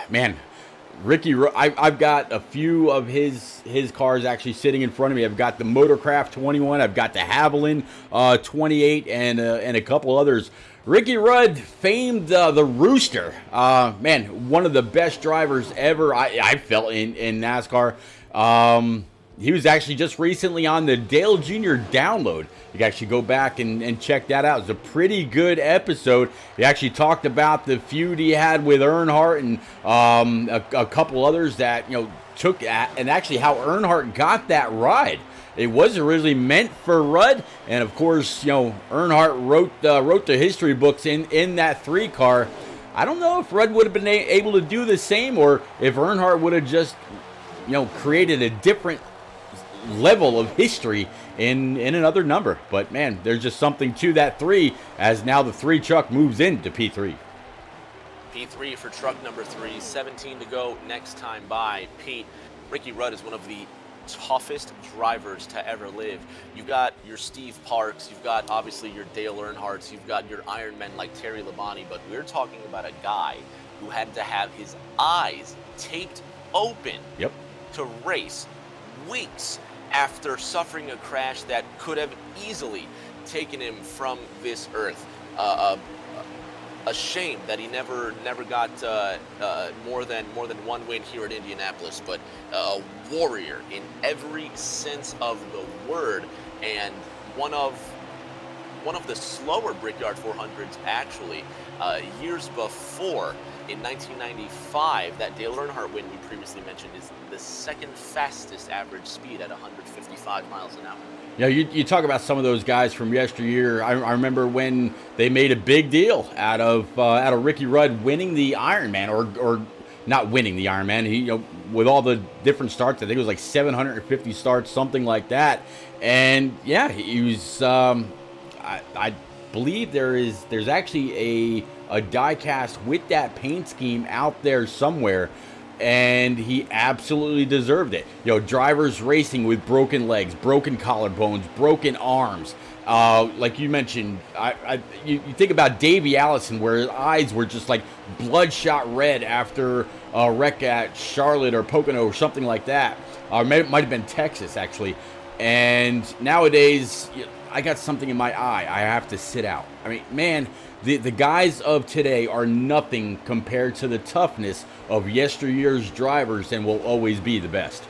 man. Ricky, I've got a few of his cars actually sitting in front of me. I've got the Motorcraft 21, I've got the Haviland 28, and a couple others. Ricky Rudd, famed the Rooster, man, one of the best drivers ever I felt in NASCAR. He was actually just recently on the Dale Jr. Download. You can actually go back and check that out. It's a pretty good episode. He actually talked about the feud he had with Earnhardt and a couple others that, took and actually how Earnhardt got that ride. It was originally meant for Rudd, and of course, Earnhardt wrote the history books in that 3 car. I don't know if Rudd would have been able to do the same, or if Earnhardt would have just, created a different level of history in another number. But man, there's just something to that 3, as now the 3 truck moves into P3. P3 for truck number 3, 17 to go next time by. Pete, Ricky Rudd is one of the toughest drivers to ever live. You've got your Steve Parks, you've got obviously your Dale Earnhardts, you've got your Ironmen like Terry Labonte, but we're talking about a guy who had to have his eyes taped open to race weeks after suffering a crash that could have easily taken him from this earth. A shame that he never got more than one win here at Indianapolis, but a warrior in every sense of the word, and one of the slower Brickyard 400s actually. Years before, in 1995, that Dale Earnhardt win we previously mentioned is the second fastest average speed at 155 miles an hour. Yeah, you talk about some of those guys from yesteryear. I remember when they made a big deal out of Ricky Rudd winning the Ironman, or not winning the Ironman. He, with all the different starts, I think it was like 750 starts, something like that. And yeah, he was. I believe there's actually a die cast with that paint scheme out there somewhere. And he absolutely deserved it. Drivers racing with broken legs, broken collarbones, broken arms. Like you mentioned, you think about Davey Allison, where his eyes were just like bloodshot red after a wreck at Charlotte or Pocono or something like that. Or it might have been Texas, actually. And nowadays, I got something in my eye. I have to sit out. I mean, man, the guys of today are nothing compared to the toughness of yesteryear's drivers, and will always be the best.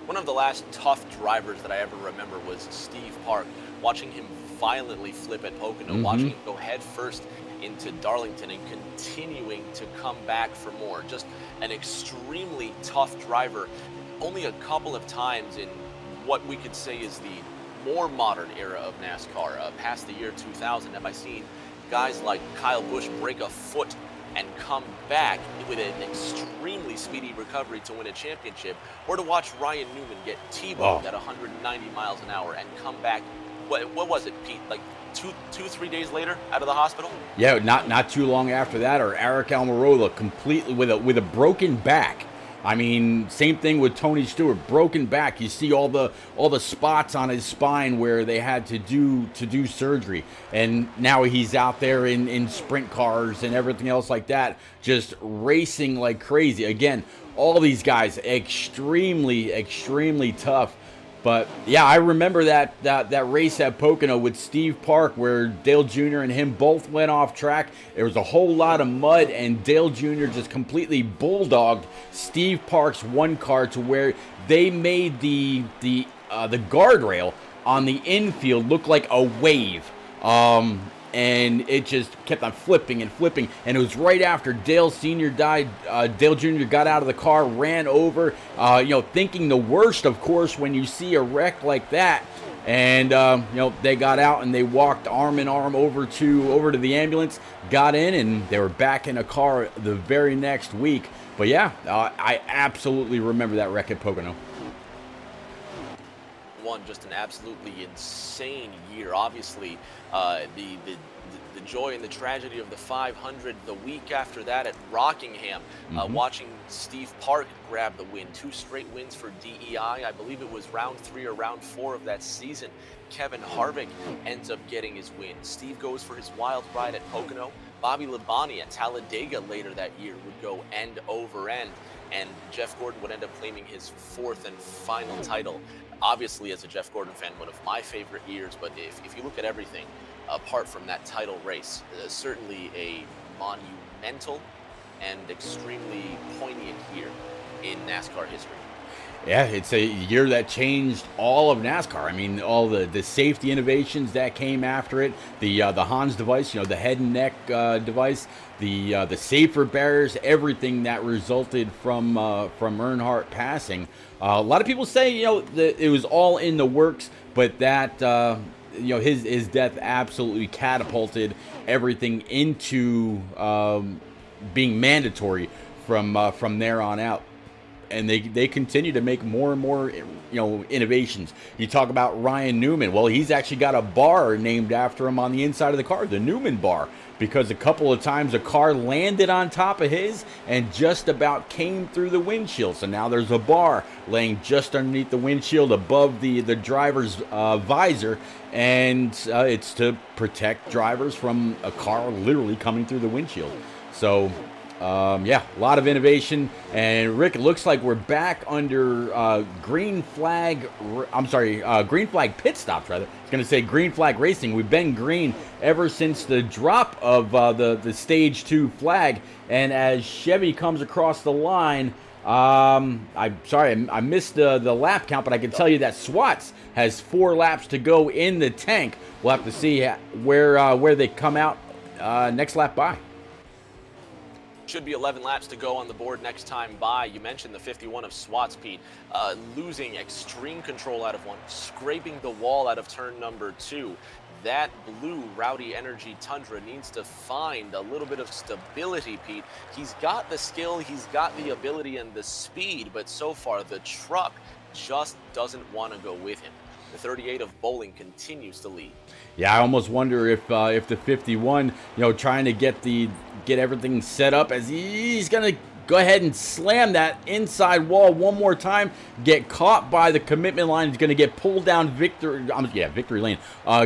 One of the last tough drivers that I ever remember was Steve Park. Watching him violently flip at Pocono, watching him go head first into Darlington and continuing to come back for more. Just an extremely tough driver. Only a couple of times in what we could say is the more modern era of NASCAR, past the year 2000, have I seen guys like Kyle Busch break a foot and come back with an extremely speedy recovery to win a championship, or to watch Ryan Newman get T-boned at 190 miles an hour and come back what was it, Pete? Like 3 days later, out of the hospital. Yeah, not too long after that, or Eric Almirola completely with a broken back. I mean, same thing with Tony Stewart, broken back. You see all the spots on his spine where they had to do surgery, and now he's out there in sprint cars and everything else like that, just racing like crazy. Again, all these guys extremely tough. But yeah, I remember that race at Pocono with Steve Park where Dale Jr. and him both went off track. There was a whole lot of mud, and Dale Jr. just completely bulldogged Steve Park's one car to where they made the guardrail on the infield look like a wave. And it just kept on flipping, and it was right after Dale Sr. died. Dale Jr. got out of the car, ran over, thinking the worst, of course, when you see a wreck like that. And they got out and they walked arm in arm over to the ambulance, got in, and they were back in a car the very next week. But yeah, I absolutely remember that wreck at Pocono. Just an absolutely insane year. Obviously, the joy and the tragedy of the 500. The week after that at Rockingham, watching Steve Park grab the win, 2 straight wins for DEI. I believe it was round 3 or round 4 of that season. Kevin Harvick ends up getting his win. Steve goes for his wild ride at Pocono. Bobby Labonte at Talladega later that year would go end over end, and Jeff Gordon would end up claiming his 4th and final title. Obviously, as a Jeff Gordon fan, one of my favorite years, but if you look at everything, apart from that title race, certainly a monumental and extremely poignant year in NASCAR history. Yeah, it's a year that changed all of NASCAR. I mean, all the safety innovations that came after it, the Hans device, the head and neck device, the safer barriers, everything that resulted from Earnhardt passing. A lot of people say that it was all in the works, but that his death absolutely catapulted everything into being mandatory from there on out. And they continue to make more and more innovations. You talk about Ryan Newman. Well, he's actually got a bar named after him on the inside of the car, the Newman bar, because a couple of times a car landed on top of his and just about came through the windshield. So now there's a bar laying just underneath the windshield above the driver's visor, and it's to protect drivers from a car literally coming through the windshield. So a lot of innovation. And Rick, it looks like we're back under green flag pit stops, rather. I was going to say green flag racing. We've been green ever since the drop of the stage 2 flag. And as Chevy comes across the line, I'm sorry, I missed the lap count, but I can tell you that Swats has 4 laps to go in the tank. We'll have to see where they come out next lap by. Should be 11 laps to go on the board next time by. You mentioned the 51 of Swats, Pete, losing extreme control out of 1, scraping the wall out of turn number 2. That blue Rowdy Energy Tundra needs to find a little bit of stability, Pete. He's got the skill, he's got the ability and the speed, but so far the truck just doesn't want to go with him. The 38 of Bowling continues to lead. Yeah, I almost wonder if the 51, trying to get everything set up, as he's gonna go ahead and slam that inside wall one more time, get caught by the commitment line. He's gonna get pulled down victory lane,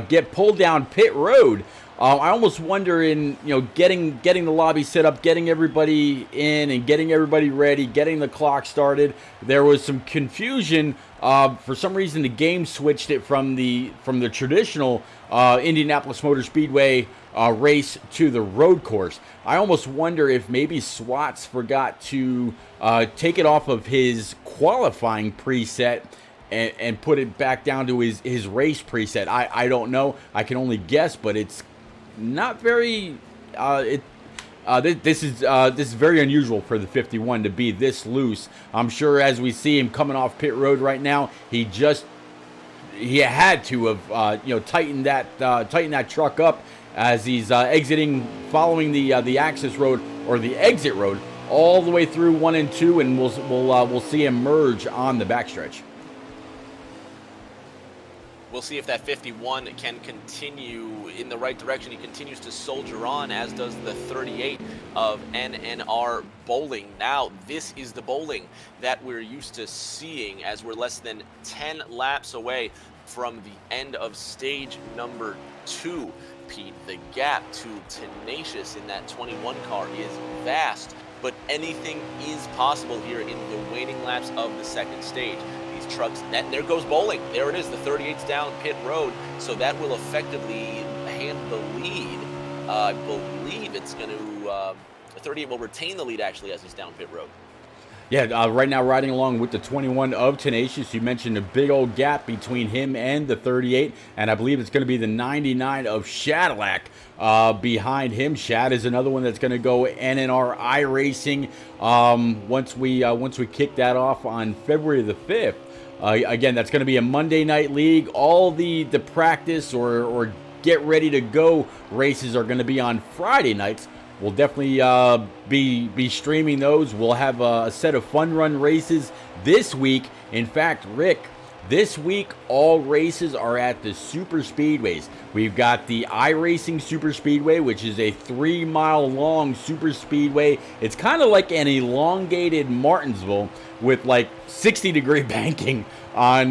get pulled down pit road. I almost wonder in getting the lobby set up, getting everybody in and getting everybody ready, getting the clock started. There was some confusion. For some reason, the game switched it from the traditional Indianapolis Motor Speedway race to the road course. I almost wonder if maybe Swats forgot to take it off of his qualifying preset and put it back down to his race preset. I don't know. I can only guess, but it's not very. This is very unusual for the 51 to be this loose. I'm sure as we see him coming off pit road right now, he had to have tightened that truck up as he's exiting, following the access road or the exit road all the way through 1 and 2, and we'll see him merge on the backstretch. We'll see if that 51 can continue in the right direction. He continues to soldier on, as does the 38 of NNR Bowling. Now, this is the Bowling that we're used to seeing, as we're less than 10 laps away from the end of stage number 2. Pete, the gap to Tenacious in that 21 car is vast, but anything is possible here in the waning laps of the second stage. These trucks, and there goes Bowling. There it is, the 38's down pit road, so that will effectively hand the lead. I believe it's going to, the 38 will retain the lead actually as he's down pit road. Yeah, right now riding along with the 21 of Tenacious. You mentioned a big old gap between him and the 38, and I believe it's going to be the 99 of Shadlack behind him. Shad is another one that's going to go NNR iRacing once we kick that off on February the 5th. Again, that's going to be a Monday night league. All the practice or get ready to go races are going to be on Friday nights. We'll definitely be streaming those. We'll have a set of fun run races this week. In fact, Rick, this week all races are at the super speedways. We've got the iRacing Super Speedway, which is a 3-mile long super speedway. It's kind of like an elongated Martinsville with like 60-degree banking at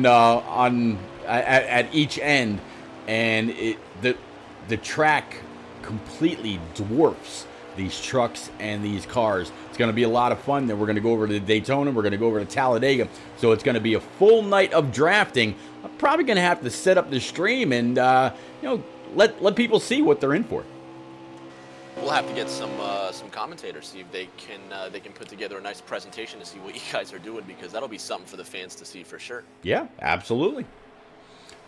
each end, and the track completely dwarfs these trucks and these cars. It's going to be a lot of fun. Then we're going to go over to Daytona. We're going to go over to Talladega. So it's going to be a full night of drafting. I'm probably going to have to set up the stream and let people see what they're in for. We'll have to get some commentators, see if they can put together a nice presentation to see what you guys are doing, because that'll be something for the fans to see for sure. Yeah, absolutely.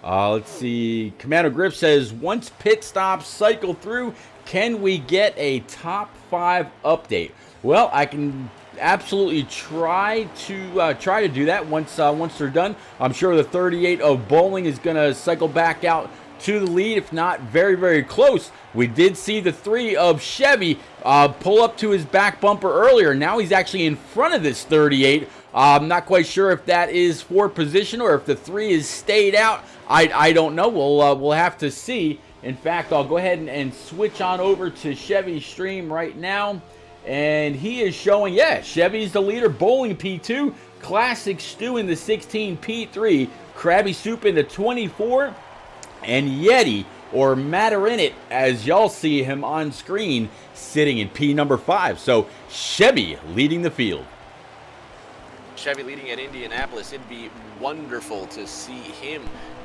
Let's see. Commander Griff says, once pit stops cycle through, can we get a top 5 update? Well, I can absolutely try to do that once they're done. I'm sure the 38 of Bowling is going to cycle back out to the lead, if not very, very close. We did see the 3 of Chevy pull up to his back bumper earlier. Now he's actually in front of this 38. I'm not quite sure if that is for position or if the 3 is stayed out. I don't know. We'll have to see. In fact, I'll go ahead and switch on over to Chevy's stream right now. And he is showing, yeah, Chevy's the leader. Bowling P2, Classic Stew in the 16 P3, Krabby Soup in the 24, and Yeti, or Matter-In-It, as y'all see him on screen, sitting in P number 5. So Chevy leading the field. Chevy leading at Indianapolis. It'd be wonderful to see him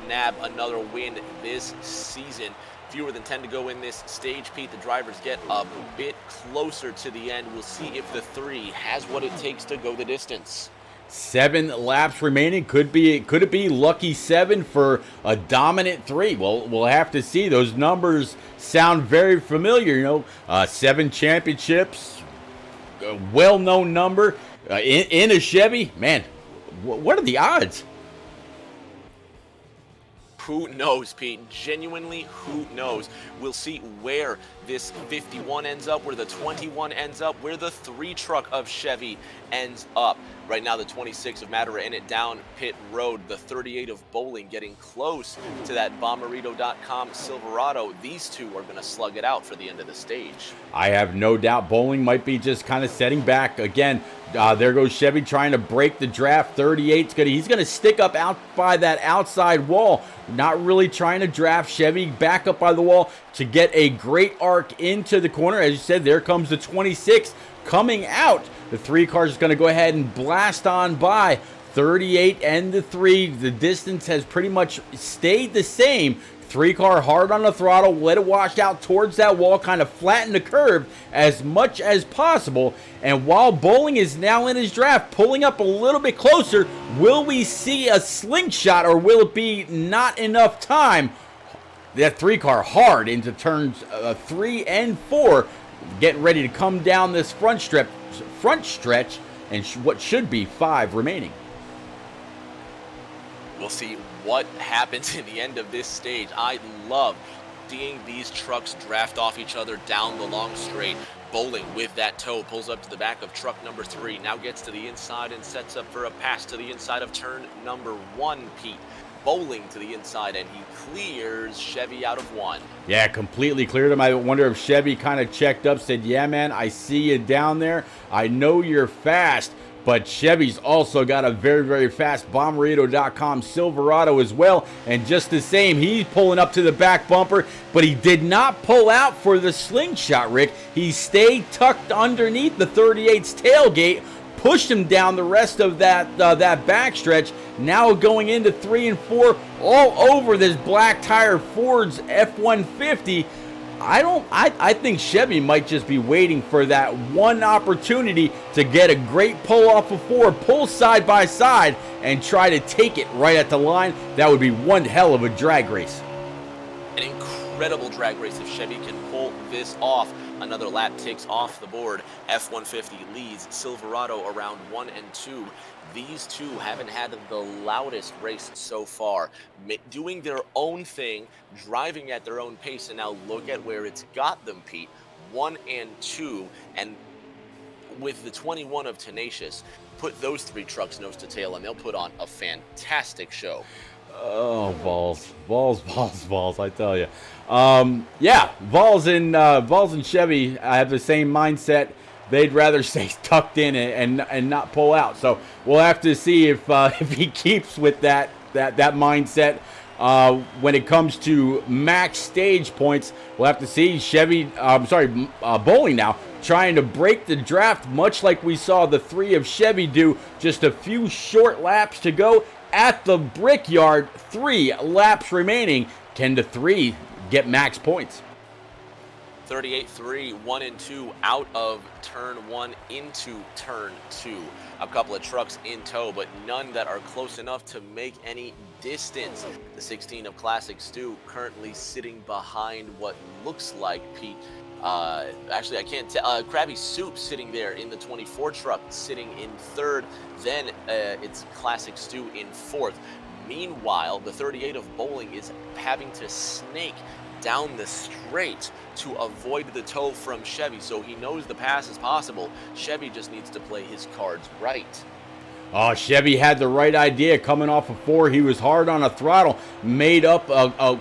nab another win this season. Fewer than 10 to go in this stage, Pete. The drivers get a bit closer to the end. We'll see if the 3 has what it takes to go the distance. 7 laps remaining. Could it be lucky 7 for a dominant 3? Well, we'll have to see. Those numbers sound very familiar. 7 championships, a well-known number in a Chevy. Man, what are the odds? Who knows, Pete? Genuinely, who knows? We'll see where this 51 ends up, where the 21 ends up, where the 3 truck of Chevy ends up. Right now, the 26 of Matter-In-It down pit road, the 38 of Bowling getting close to that Bommarito.com Silverado. These two are going to slug it out for the end of the stage. I have no doubt Bowling might be just kind of setting back. Again, there goes Chevy trying to break the draft. 38's he's going to stick up out by that outside wall. Not really trying to draft Chevy back up by the wall to get a great arc into the corner. As you said, there comes the 26 coming out. The 3 car is going to go ahead and blast on by 38 and the 3. The distance has pretty much stayed the same. 3 car hard on the throttle, let it wash out towards that wall, kind of flatten the curve as much as possible. And while Bowling is now in his draft, pulling up a little bit closer, will we see a slingshot or will it be not enough time? That 3 car hard into turns 3 and 4, getting ready to come down this front stretch, and what should be 5 remaining. We'll see what happens in the end of this stage. I love seeing these trucks draft off each other down the long straight. Bowling with that toe pulls up to the back of truck number 3, now gets to the inside and sets up for a pass to the inside of turn number 1, Pete. Bowling to the inside, and he clears Chevy out of 1. Yeah, completely cleared him. I wonder if Chevy kind of checked up, said, yeah, man, I see you down there. I know you're fast. But Chevy's also got a very, very fast Bommarito.com Silverado as well. And just the same, he's pulling up to the back bumper, but he did not pull out for the slingshot, Rick. He stayed tucked underneath the 38's tailgate, pushed him down the rest of that backstretch. Now going into 3 and 4, all over this black tire Ford's F-150. I think Chevy might just be waiting for that one opportunity to get a great pull off of Ford, pull side by side, and try to take it right at the line. That would be one hell of a drag race. An incredible drag race if Chevy can pull this off. Another lap takes off the board. F-150 leads Silverado around 1 and 2. These two haven't had the loudest race so far, doing their own thing, driving at their own pace, and now look at where it's got them, Pete. 1 and 2, and with the 21 of Tenacious, put those 3 trucks nose to tail, and they'll put on a fantastic show. Oh, balls, I tell you. Yeah, Vols and Chevy have the same mindset. They'd rather stay tucked in and not pull out. So we'll have to see if he keeps with that mindset when it comes to max stage points. We'll have to see. Bowling now trying to break the draft, much like we saw the 3 of Chevy do. Just a few short laps to go at the Brickyard. 3 laps remaining. Can the 3 get max points? 38-3, 1 and 2 out of turn 1 into turn 2. A couple of trucks in tow, but none that are close enough to make any distance. The 16 of Classic Stu currently sitting behind what looks like, Pete. Actually, I can't tell. Krabby Soup sitting there in the 24 truck, sitting in 3rd. Then it's Classic Stu in 4th. Meanwhile, the 38 of Bowling is having to snake down the straight to avoid the tow from Chevy, so he knows the pass is possible. Chevy just needs to play his cards right. Oh, Chevy had the right idea coming off of 4. He was hard on a throttle, made up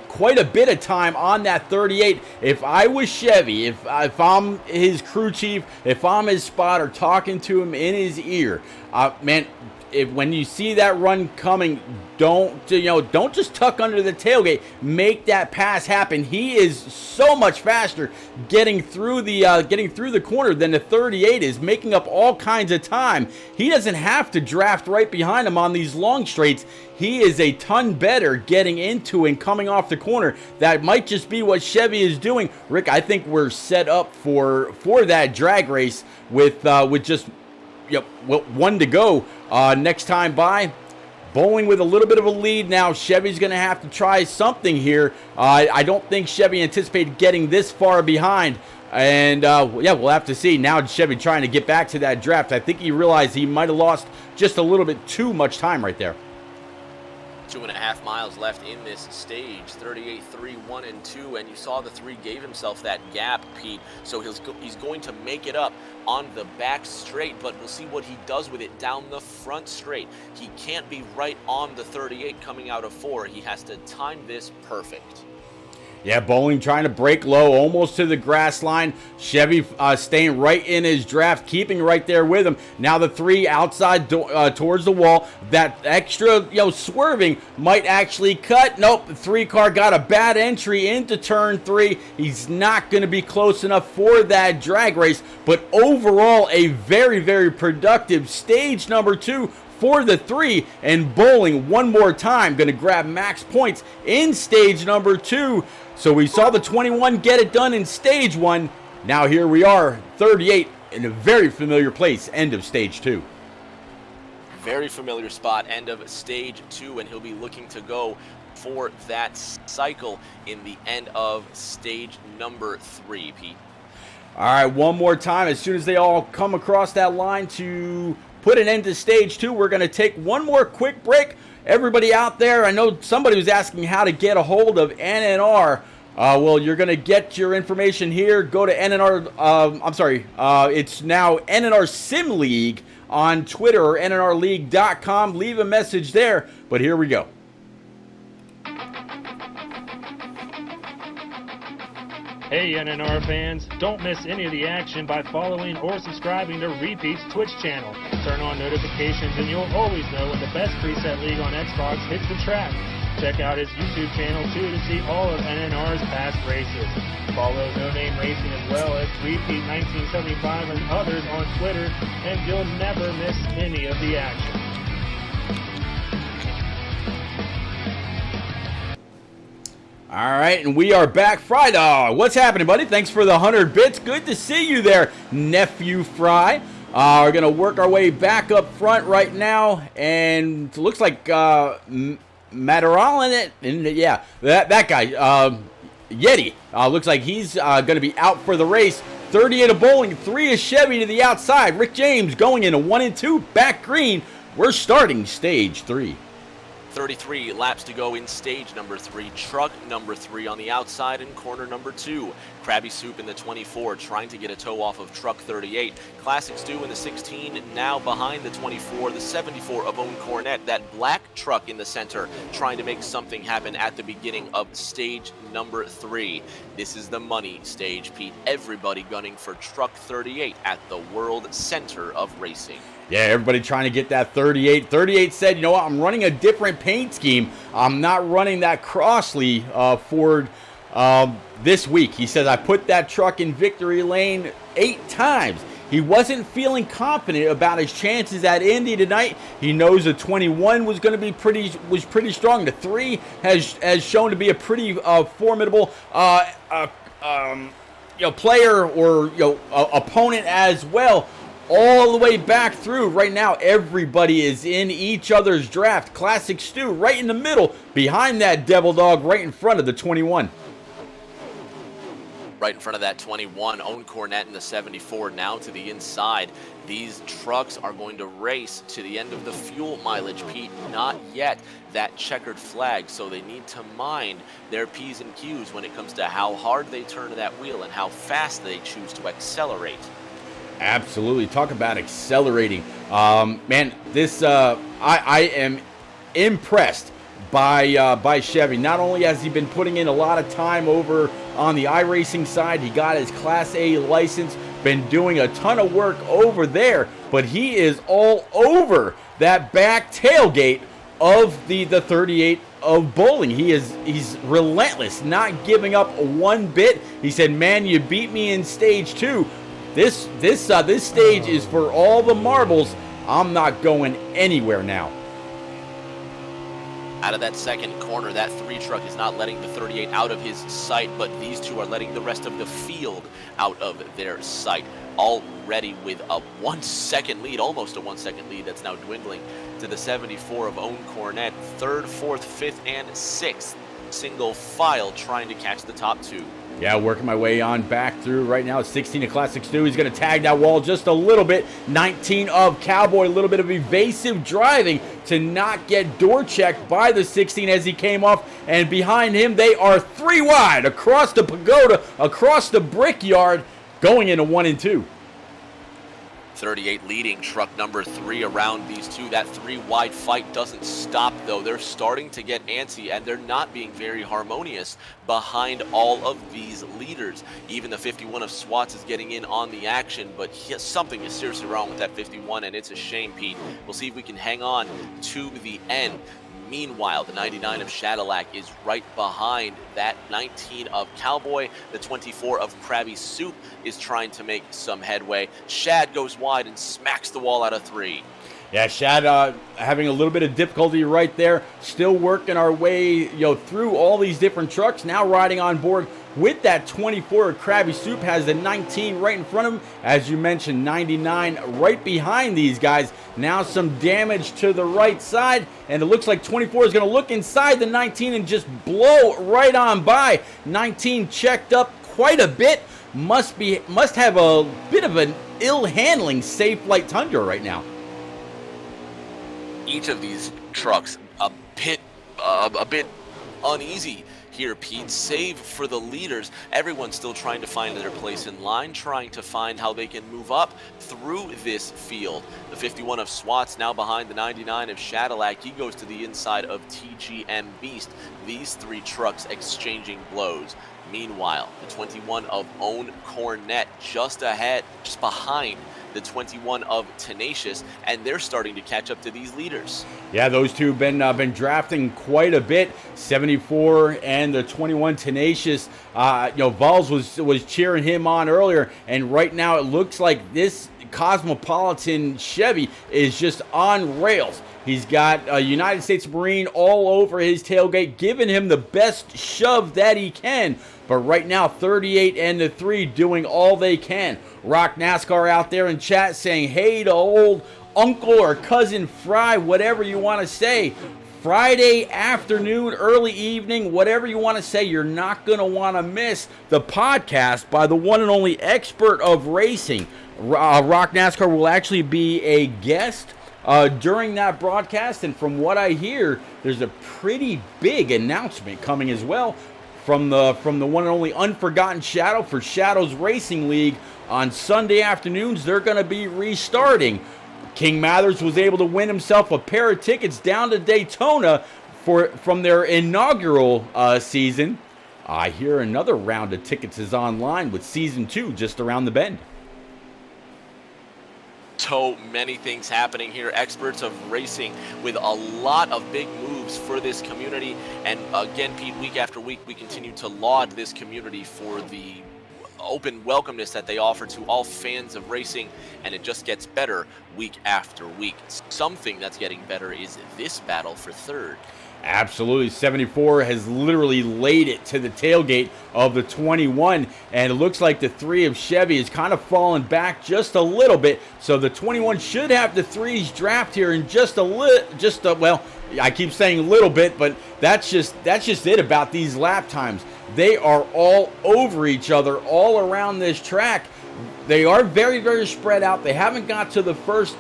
quite a bit of time on that 38. If I was Chevy, if I'm his crew chief, if I'm his spotter talking to him in his ear, man, when you see that run coming, don't just tuck under the tailgate. Make that pass happen. He is so much faster getting through the corner than the 38 is, making up all kinds of time. He doesn't have to draft right behind him on these long straights. He is a ton better getting into and coming off the corner. That might just be what Chevy is doing. Rick, I think we're set up for that drag race with just 1 to go. Next time by, Bowling with a little bit of a lead now. Chevy's going to have to try something here. I don't think Chevy anticipated getting this far behind. And, we'll have to see. Now Chevy trying to get back to that draft. I think he realized he might have lost just a little bit too much time right there. 2.5 miles left in this stage. 38-3, 1 and 2, and you saw the 3 gave himself that gap, Pete. So he's going to make it up on the back straight, but we'll see what he does with it down the front straight. He can't be right on the 38 coming out of 4. He has to time this perfect. Yeah, Bowling trying to break low, almost to the grass line. Chevy staying right in his draft, keeping right there with him. Now the 3 outside towards the wall. That extra, swerving might actually cut. Nope, the 3 car got a bad entry into turn 3. He's not going to be close enough for that drag race. But overall, a very, very productive stage number 2 for the 3, and Bowling one more time going to grab max points in stage number 2. So we saw the 21 get it done in stage 1. Now here we are, 38, in a very familiar place, end of stage 2. Very familiar spot, end of stage 2, and he'll be looking to go for that cycle in the end of stage number 3, Pete. All right, one more time. As soon as they all come across that line to put an end to stage 2, we're going to take one more quick break. Everybody out there, I know somebody was asking how to get a hold of NNR. Well, you're going to get your information here. Go to NNR, it's now NNR Sim League on Twitter or NNRLeague.com. Leave a message there, but here we go. Hey NNR fans, don't miss any of the action by following or subscribing to Repeat's Twitch channel. Turn on notifications and you'll always know when the best preset league on Xbox hits the track. Check out his YouTube channel too to see all of NNR's past races. Follow No Name Racing as well as Repeat 1975 and others on Twitter, and you'll never miss any of the action. All right, and we are back. Fry Dog, what's happening, buddy? Thanks for the 100 bits. Good to see you there, Nephew Fry. We're going to work our way back up front right now, and it looks like Matterall in it. And yeah, that guy, Yeti, looks like he's going to be out for the race. 38 of Bowling, 3 of Chevy to the outside. Rick James going into 1 and 2, back green. We're starting stage 3. 33 laps to go in stage number 3. Truck number 3 on the outside in corner number 2. Krabby Soup in the 24 trying to get a toe off of truck 38. Classic Stew in the 16 now behind the 24. The 74 of Owen Cornett, that black truck in the center, trying to make something happen at the beginning of stage number 3. This is the money stage, Pete. Everybody gunning for truck 38 at the world center of racing. Yeah, everybody trying to get that 38. 38 said, you know what, I'm running a different paint scheme. I'm not running that Crossley Ford this week. He says, I put that truck in victory lane 8 times. He wasn't feeling confident about his chances at Indy tonight. He knows the 21 was going to be pretty strong. The 3 has shown to be a pretty formidable player or opponent as well. All the way back through. Right now, everybody is in each other's draft. Classic Stew right in the middle, behind that Devil Dog, right in front of the 21. Right in front of that 21, Owen Cornett in the 74 now to the inside. These trucks are going to race to the end of the fuel mileage, Pete. Not yet that checkered flag, so they need to mind their P's and Q's when it comes to how hard they turn that wheel and how fast they choose to accelerate. Absolutely. Talk about accelerating. Man, this I am impressed by Chevy. Not only has he been putting in a lot of time over on the iRacing side, he got his Class A license, been doing a ton of work over there, but he is all over that back tailgate of the 38 of Bowling. He's relentless, not giving up one bit. He said, man, you beat me in stage 2. This stage is for all the marbles. I'm not going anywhere now. Out of that second corner, that 3 truck is not letting the 38 out of his sight, but these 2 are letting the rest of the field out of their sight. Already with a 1 second lead, almost a 1 second lead that's now dwindling to the 74 of Owen Cornett. 3rd, 4th, 5th, and 6th. Single file trying to catch the top 2. Yeah, working my way on back through right now. 16 of Classic Stew. He's going to tag that wall just a little bit. 19 of Cowboy. A little bit of evasive driving to not get door checked by the 16 as he came off. And behind him, they are 3 wide across the pagoda, across the brickyard, going into 1 and 2. 38 leading truck number 3 around these 2. That 3 wide fight doesn't stop though. They're starting to get antsy and they're not being very harmonious behind all of these leaders. Even the 51 of Swats is getting in on the action, but something is seriously wrong with that 51 and it's a shame, Pete. We'll see if we can hang on to the end. Meanwhile, the 99 of Shadilac is right behind that 19 of Cowboy. The 24 of Krabby Soup is trying to make some headway. Shad goes wide and smacks the wall out of 3. Yeah, Shad having a little bit of difficulty right there. Still working our way through all these different trucks. Now riding on board with that 24 of Krabby Soup, has the 19 right in front of him. As you mentioned, 99 right behind these guys. Now some damage to the right side, and it looks like 24 is going to look inside the 19 and just blow right on by. 19 checked up quite a bit. Must have a bit of an ill handling Safe Light Tundra right now. Each of these trucks a bit uneasy here, Pete, save for the leaders. Everyone's still trying to find their place in line, trying to find how they can move up through this field. The 51 of SWAT's now behind the 99 of Shadilak. He goes to the inside of TGM Beast. These three trucks exchanging blows. Meanwhile, the 21 of Own Cornet just behind the 21 of Tenacious, and they're starting to catch up to these leaders. Yeah, those two have been drafting quite a bit. 74 and the 21 Tenacious. Vols was cheering him on earlier, and right now it looks like this Cosmopolitan Chevy is just on rails. He's got a United States Marine all over his tailgate, giving him the best shove that he can. But right now, 38 and the 3 doing all they can. Rock NASCAR out there in chat saying, hey to old Uncle or Cousin Fry, whatever you want to say. Friday afternoon, early evening, whatever you want to say, you're not going to want to miss the podcast by the one and only expert of racing. Rock NASCAR will actually be a guest during that broadcast, and from what I hear, there's a pretty big announcement coming as well from the one and only Unforgotten Shadow for Shadows Racing League. On Sunday afternoons, they're going to be restarting. King Mathers was able to win himself a pair of tickets down to Daytona from their inaugural season. I hear another round of tickets is online with Season 2 just around the bend. So many things happening here. Experts of racing with a lot of big moves for this community. And again, Pete, week after week, we continue to laud this community for the open welcomeness that they offer to all fans of racing, and it just gets better week after week. Something that's getting better is this battle for third. Absolutely. 74 has literally laid it to the tailgate of the 21, and it looks like the 3 of Chevy is kind of falling back just a little bit. So the 21 should have the 3's draft here in well, I keep saying little bit, but that's just it about these lap times. They are all over each other all around this track. They are very, very spread out. They haven't got to the first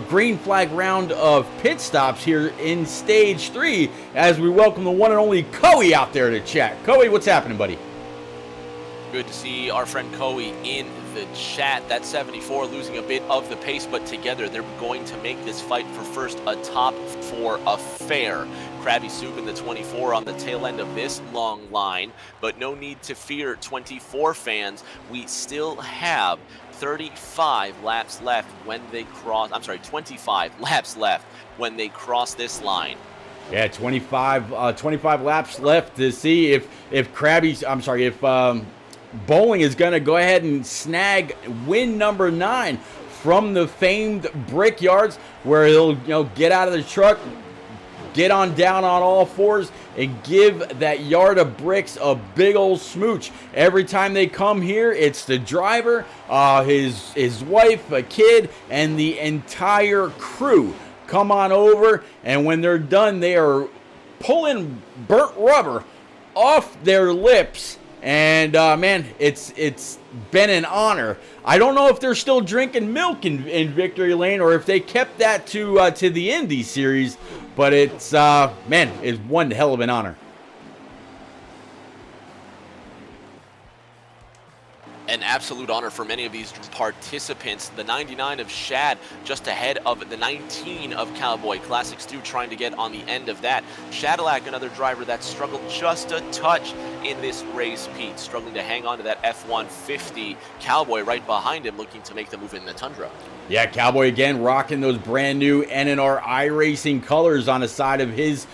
green flag round of pit stops here in stage 3 as we welcome the one and only Coey out there to chat. Coey, what's happening, buddy? Good to see our friend Coey in the chat. That 74 losing a bit of the pace, but together they're going to make this fight for first atop for a fair. Krabby Soup in the 24 on the tail end of this long line, but no need to fear, 24 fans. We still have 35 laps left when they cross, 25 laps left when they cross this line. Yeah, 25 laps left to see if Bowling is going to go ahead and snag win number 9 from the famed Brickyards, where he'll get out of the truck, get on down on all fours, and give that yard of bricks a big old smooch. Every time they come here, it's the driver, his wife, a kid, and the entire crew come on over, and when they're done, they are pulling burnt rubber off their lips. And man, it's been an honor. I don't know if they're still drinking milk in Victory Lane or if they kept that to the Indy series, but it's it's one hell of an honor. An absolute honor for many of these participants. The 99 of Shad just ahead of the 19 of Cowboy. Classic Stu trying to get on the end of that. Shadilak, another driver that struggled just a touch in this race, Pete. Struggling to hang on to that F-150. Cowboy right behind him looking to make the move in the Tundra. Yeah, Cowboy again rocking those brand new NNR iRacing colors on the side of his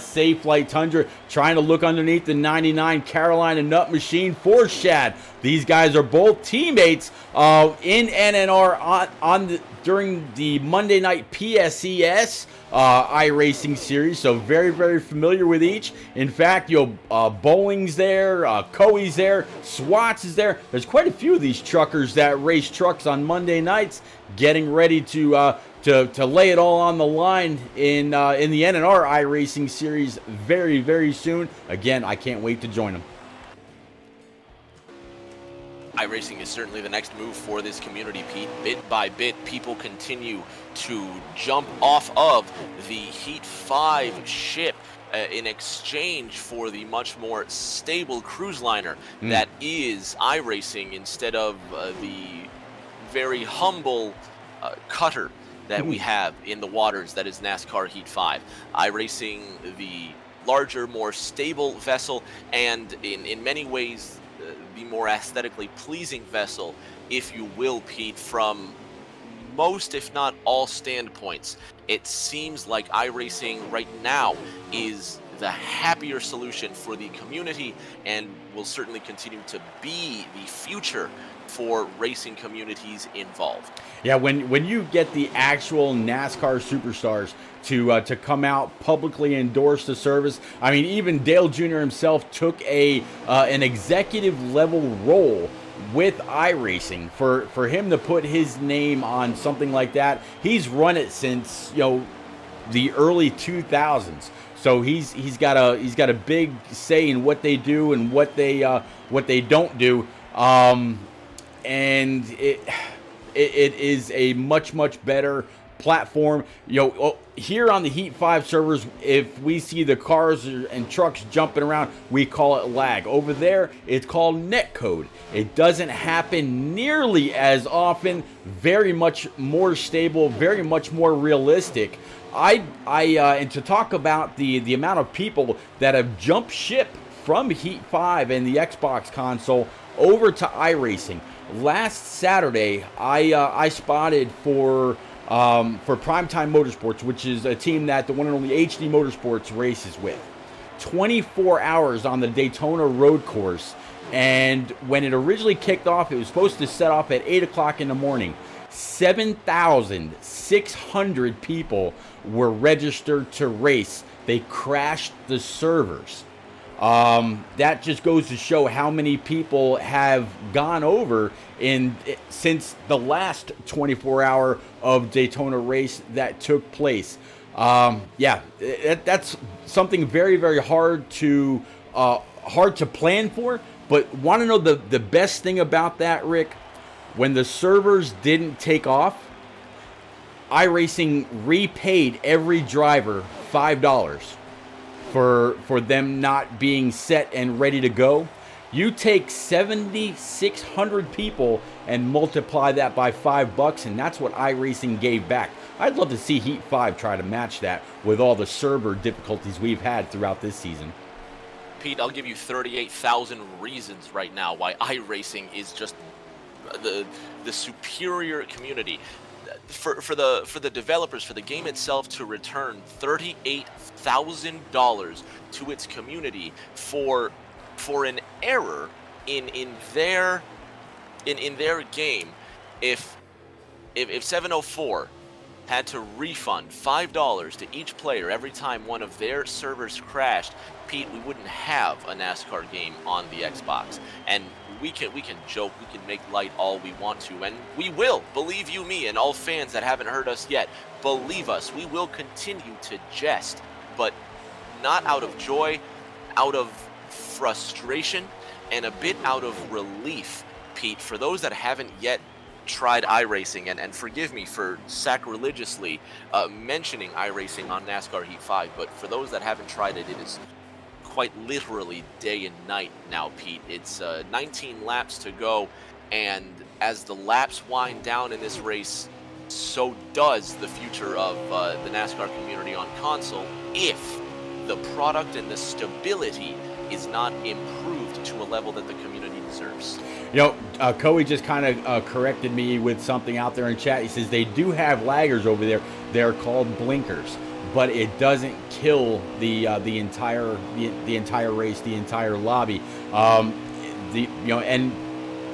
Safe Flight Tundra, trying to look underneath the 99 Carolina Nut Machine for Shad. These guys are both teammates in NNR during the Monday night PSES iRacing series, so very, very familiar with each. In fact, Bowling's there, Coey's there, Swats is there. There's quite a few of these truckers that race trucks on Monday nights, getting ready to lay it all on the line in the NNR iRacing series very, very soon. Again, I can't wait to join them. iRacing is certainly the next move for this community, Pete. Bit by bit, people continue to jump off of the Heat 5 ship in exchange for the much more stable cruise liner that is iRacing, instead of the very humble cutter that we have in the waters that is NASCAR Heat 5. iRacing, the larger, more stable vessel, and in many ways the more aesthetically pleasing vessel, if you will, Pete, from most, if not all, standpoints. It seems like iRacing right now is the happier solution for the community, and will certainly continue to be the future for racing communities involved. Yeah, when you get the actual NASCAR superstars to come out publicly endorse the service, I mean, even Dale Jr. himself took an executive level role with iRacing. For him to put his name on something like that, he's run it since the early 2000s. So he's got a big say in what they do and what they don't do. And it is a much better platform. Here on the Heat 5 servers, if we see the cars and trucks jumping around, we call it lag. Over there, it's called netcode. It doesn't happen nearly as often. Very much more stable, very much more realistic. And to talk about the amount of people that have jumped ship from Heat 5 and the Xbox console over to iRacing. Last Saturday, I spotted for Primetime Motorsports, which is a team that the one and only HD Motorsports races with. 24 hours on the Daytona road course, and when it originally kicked off, it was supposed to set off at 8 o'clock in the morning. 7,600 people were registered to race. They crashed the servers. That just goes to show how many people have gone over since the last 24-hour of Daytona race that took place. That's something very hard to plan for. But want to know the best thing about that, Rick? When the servers didn't take off, iRacing repaid every driver $5 for them not being set and ready to go. You take 7,600 people and multiply that by $5, and that's what iRacing gave back. I'd love to see Heat 5 try to match that with all the server difficulties we've had throughout this season. Pete, I'll give you 38,000 reasons right now why iRacing is just the superior community. For the developers, for the game itself to return $38,000 to its community for an error in their game, if 704 had to refund $5 to each player every time one of their servers crashed, Pete, we wouldn't have a NASCAR game on the Xbox. And we can joke, we can make light all we want to, and we will, believe you me, and all fans that haven't heard us yet, believe us, we will continue to jest, but not out of joy, out of frustration, and a bit out of relief, Pete. For those that haven't yet tried iRacing, and forgive me for sacrilegiously mentioning iRacing on NASCAR Heat 5, but for those that haven't tried it, it is quite literally day and night now, Pete. It's 19 laps to go, and as the laps wind down in this race, so does the future of the NASCAR community on console, if the product and the stability is not improved to a level that the community deserves. Coey just kind of corrected me with something out there in chat. He says they do have laggers over there. They're called blinkers, but it doesn't kill the entire race, the entire lobby. And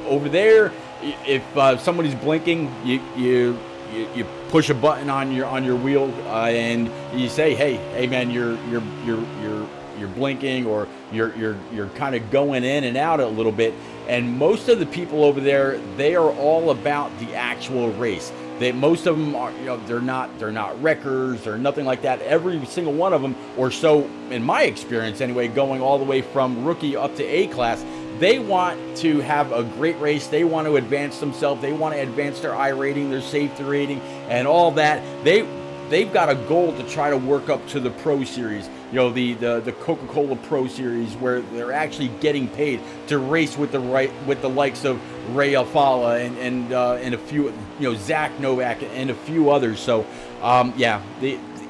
over there, if somebody's blinking, you push a button on your wheel and you say, hey man, you're blinking, or you're kind of going in and out a little bit. And most of the people over there, they are all about the actual race. Most of them are, they're not wreckers or nothing like that. Every single one of them, or so in my experience anyway, going all the way from rookie up to A class, they want to have a great race. They want to advance themselves. They want to advance their I rating, their safety rating, and all that. They've got a goal to try to work up to the Pro Series. the Coca-Cola Pro Series, where they're actually getting paid to race with the likes of Ray Alfala and a few, Zach Novak and a few others. So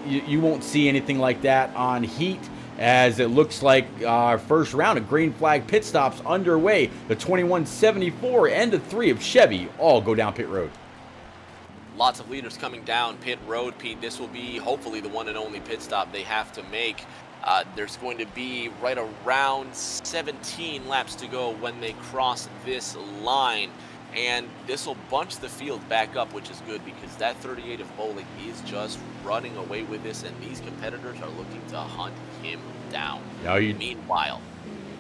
you won't see anything like that on Heat, as it looks like our first round of green flag pit stops underway. The 2174 and the 3 of Chevy all go down pit road. Lots of leaders coming down pit road, Pete. This will be hopefully the one and only pit stop they have to make. There's going to be right around 17 laps to go when they cross this line. And this will bunch the field back up, which is good, because that 38 of Bowling is just running away with this, and these competitors are looking to hunt him down. Meanwhile,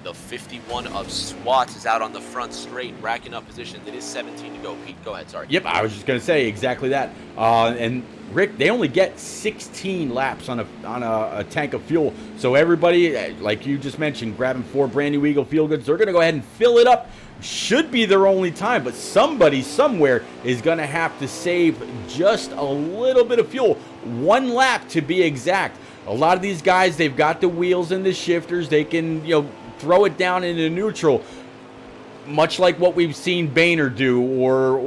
the 51 of SWAT is out on the front straight, racking up positions. It is 17 to go. Pete, go ahead, sorry. Yep, I was just going to say exactly that. And Rick, they only get 16 laps on a tank of fuel. So everybody, like you just mentioned, grabbing 4 brand new Eagle Feel Goods, they're going to go ahead and fill it up. Should be their only time, but somebody somewhere is going to have to save just a little bit of fuel. 1 lap to be exact. A lot of these guys, they've got the wheels and the shifters. They can, throw it down into neutral, much like what we've seen Boehner do, or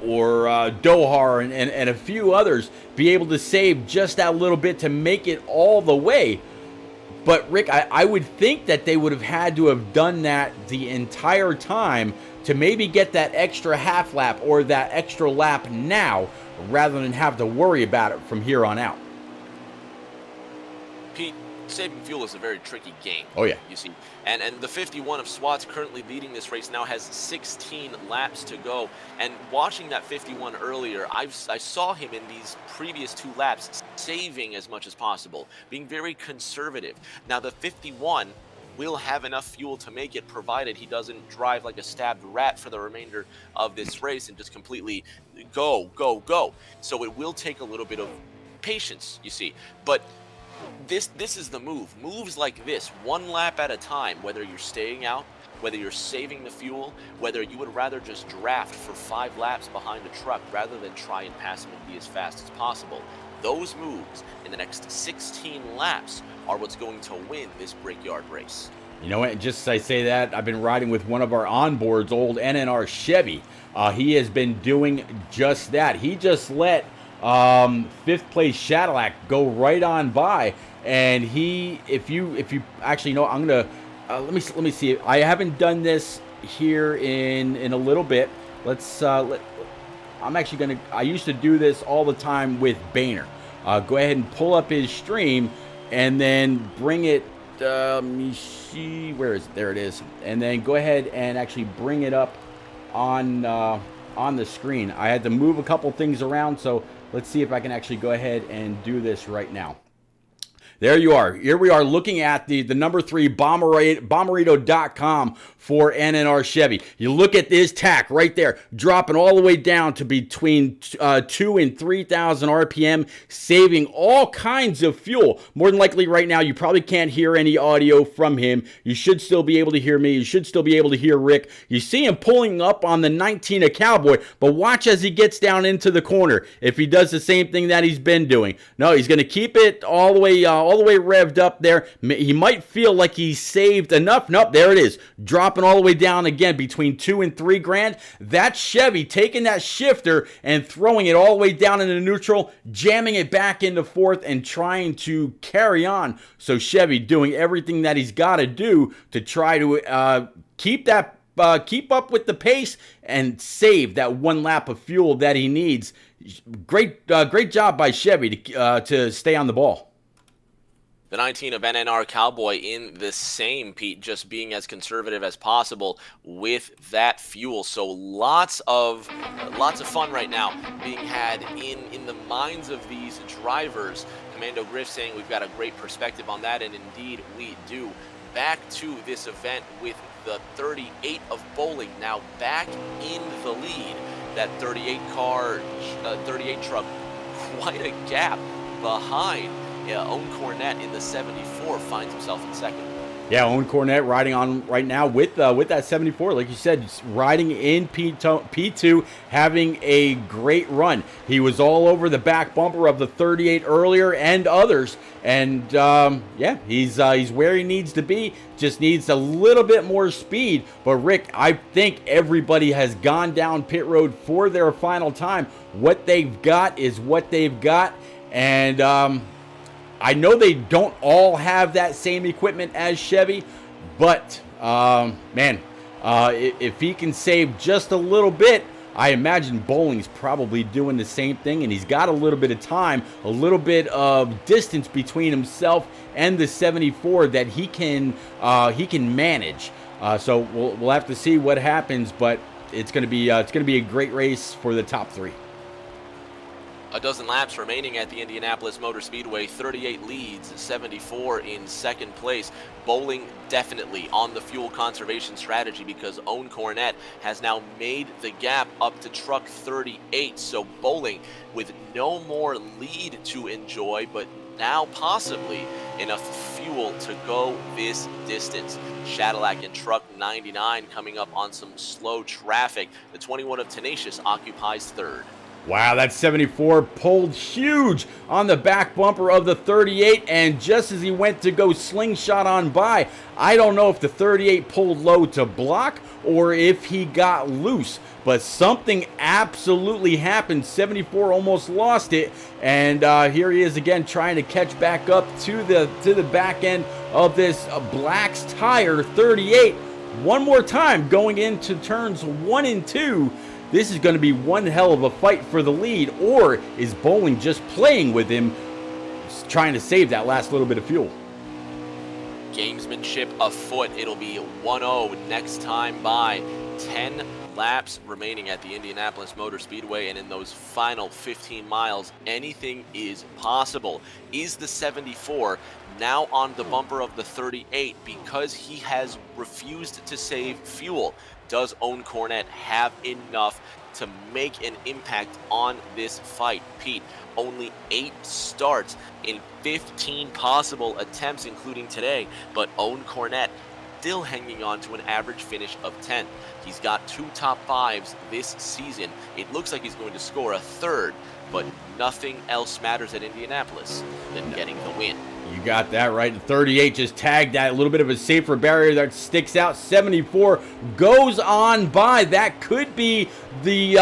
Dohar and a few others, be able to save just that little bit to make it all the way. But Rick, I would think that they would have had to have done that the entire time to maybe get that extra half lap or that extra lap now, rather than have to worry about it from here on out. Pete, saving fuel is a very tricky game. Oh, yeah. You see. And the 51 of SWAT's currently leading this race, now has 16 laps to go. And watching that 51 earlier, I saw him in these previous 2 laps saving as much as possible, being very conservative. Now, the 51 will have enough fuel to make it, provided he doesn't drive like a stabbed rat for the remainder of this race and just completely go. So it will take a little bit of patience, you see. But this is the move. Moves like this, 1 lap at a time, whether you're staying out, whether you're saving the fuel, whether you would rather just draft for 5 laps behind a truck rather than try and pass him and be as fast as possible. Those moves in the next 16 laps are what's going to win this Brickyard race. You know what? Just as I say that, I've been riding with one of our onboards, old NNR Chevy. He has been doing just that. He just let 5th place Cadillac go right on by, and if you actually know, I'm gonna let me see. I haven't done this here in a little bit. I'm actually gonna. I used to do this all the time with Boehner. Go ahead and pull up his stream, and then bring it. Let me see, where is it? There it is. And then go ahead and actually bring it up on the screen. I had to move a couple things around, so let's see if I can actually go ahead and do this right now. There you are. Here we are looking at the number 3 Bommarito.com for NNR Chevy. You look at this tack right there, dropping all the way down to between 2,000 and 3,000 RPM, saving all kinds of fuel. More than likely right now, you probably can't hear any audio from him. You should still be able to hear me. You should still be able to hear Rick. You see him pulling up on the 19 of Cowboy, but watch as he gets down into the corner. If he does the same thing that he's been doing. No, he's going to keep it all the way revved up there. He might feel like he's saved enough. Nope, there it is. Dropping all the way down again between 2 and 3 grand. That Chevy taking that shifter and throwing it all the way down into neutral, jamming it back into 4th and trying to carry on. So Chevy doing everything that he's got to do to try to keep up with the pace and save that 1 lap of fuel that he needs. Great job by Chevy to stay on the ball. The 19 of NNR Cowboy in the same, Pete, just being as conservative as possible with that fuel. So lots of fun right now being had in the minds of these drivers. Commando Griff saying we've got a great perspective on that, and indeed we do. Back to this event with the 38 of Bowling now back in the lead. That 38 truck, quite a gap behind. Owen Cornett in the 74 finds himself in second. Yeah, Owen Cornette riding on right now with that 74, like you said, just riding in P2, having a great run. He was all over the back bumper of the 38 earlier and others, and yeah, he's where he needs to be. Just needs a little bit more speed. But Rick, I think everybody has gone down pit road for their final time. What they've got is what they've got, and I know they don't all have that same equipment as Chevy, but man, if he can save just a little bit, I imagine Bowling's probably doing the same thing, and he's got a little bit of time, a little bit of distance between himself and the 74 that he can manage. So we'll have to see what happens, but it's going to be a great race for the top three. A dozen laps remaining at the Indianapolis Motor Speedway. 38 leads, 74 in second place. Bowling definitely on the fuel conservation strategy because Owen Cornette has now made the gap up to truck 38. So Bowling with no more lead to enjoy, but now possibly enough fuel to go this distance. Cadillac in truck 99 coming up on some slow traffic. The 21 of Tenacious occupies third. Wow, that 74 pulled huge on the back bumper of the 38, and just as he went to go slingshot on by, I don't know if the 38 pulled low to block or if he got loose, but something absolutely happened. 74 almost lost it, and here he is again trying to catch back up to the back end of this Black's Tire 38. One more time going into turns 1 and 2. This is going to be one hell of a fight for the lead, or is Bowling just playing with him, trying to save that last little bit of fuel? Gamesmanship afoot. It'll be 1-0 next time by. 10 laps remaining at the Indianapolis Motor Speedway, and in those final 15 miles, anything is possible. Is the 74 now on the bumper of the 38 because he has refused to save fuel? Does Owen Cornette have enough to make an impact on this fight? Pete, only 8 starts in 15 possible attempts, including today, but Owen Cornette still hanging on to an average finish of 10th. He's got 2 top 5s this season. It looks like he's going to score a third, but nothing else matters at Indianapolis than getting the win. You got that right. The 38 just tagged that, a little bit of a safer barrier that sticks out. 74 goes on by. That could be the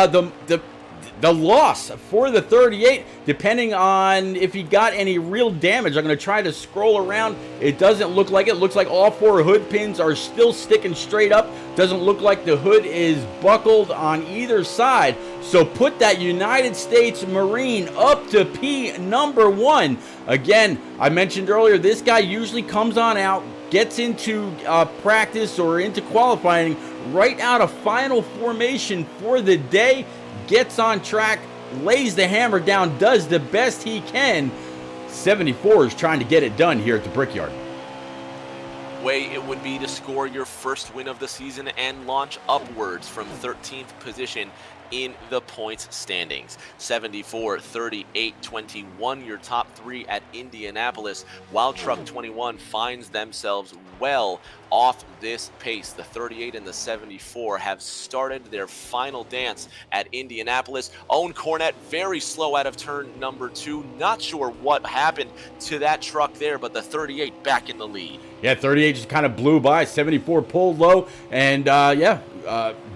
loss for the 38, depending on if he got any real damage. I'm going to try to scroll around. It doesn't look like it. It looks like all 4 hood pins are still sticking straight up. Doesn't look like the hood is buckled on either side. So put that United States Marine up to P number 1. Again, I mentioned earlier, this guy usually comes on out, gets into practice or into qualifying right out of final formation for the day, gets on track, lays the hammer down, does the best he can. 74 is trying to get it done here at the Brickyard. Way it would be to score your first win of the season and launch upwards from 13th position in the points standings. 74, 38, 21, your top 3 at Indianapolis, while truck 21 finds themselves well off this pace. The 38 and the 74 have started their final dance at Indianapolis. Owen Cornette very slow out of turn number 2. Not sure what happened to that truck there, but the 38 back in the lead. Yeah, 38 just kind of blew by. 74 pulled low, and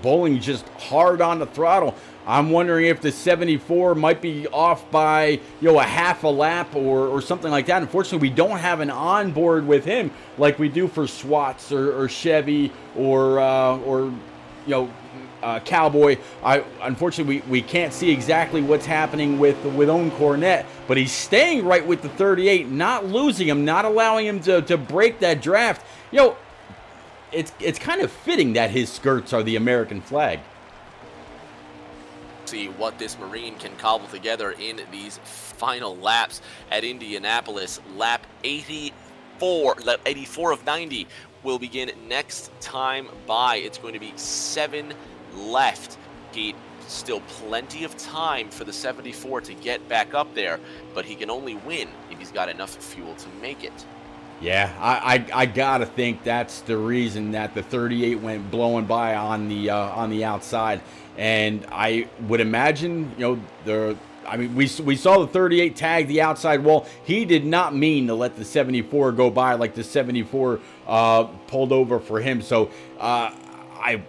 Bowling just hard on the throttle. I'm wondering if the 74 might be off by, a half a lap or something like that. Unfortunately, we don't have an onboard with him like we do for Swats or Chevy or Cowboy. Unfortunately, we can't see exactly what's happening with Owen Cornette, but he's staying right with the 38, not losing him, not allowing him to break that draft. It's kind of fitting that his skirts are the American flag. See what this Marine can cobble together in these final laps at Indianapolis. Lap 84 of 90 will begin next time by. It's going to be 7 left. Pete, still plenty of time for the 74 to get back up there, but he can only win if he's got enough fuel to make it. Yeah, I gotta think that's the reason that the 38 went blowing by on the outside, and I would imagine, I mean, we saw the 38 tag the outside wall. He did not mean to let the 74 go by, like the 74 pulled over for him. So I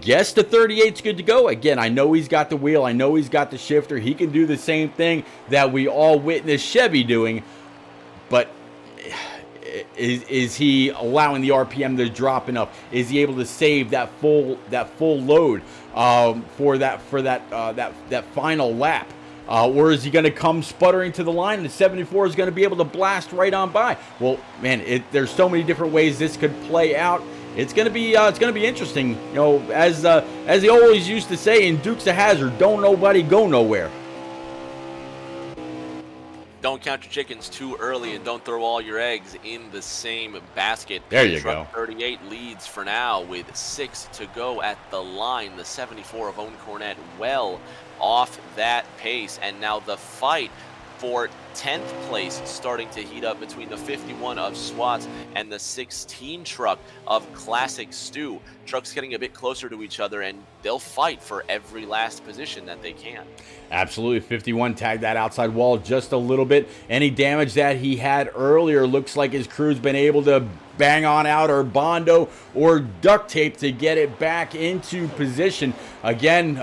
guess the 38's good to go. Again, I know he's got the wheel. I know he's got the shifter. He can do the same thing that we all witnessed Chevy doing, but is he allowing the RPM to drop enough? Is he able to save that full load for that final lap? Or is he going to come sputtering to the line and the 74 is going to be able to blast right on by? Well, man, there's so many different ways this could play out. It's going to be interesting. As they always used to say in Dukes of Hazzard, don't nobody go nowhere. Don't count your chickens too early, and don't throw all your eggs in the same basket. There you Truck go. 38 leads for now with 6 to go at the line. The 74 of Owen Cornett well off that pace, and now the fight for 10th place starting to heat up between the 51 of Swats and the 16 truck of Classic Stu. Trucks getting a bit closer to each other, and they'll fight for every last position that they can. Absolutely. 51 tagged that outside wall just a little bit. Any damage that he had earlier looks like his crew's been able to bang on out or Bondo or duct tape to get it back into position. Again,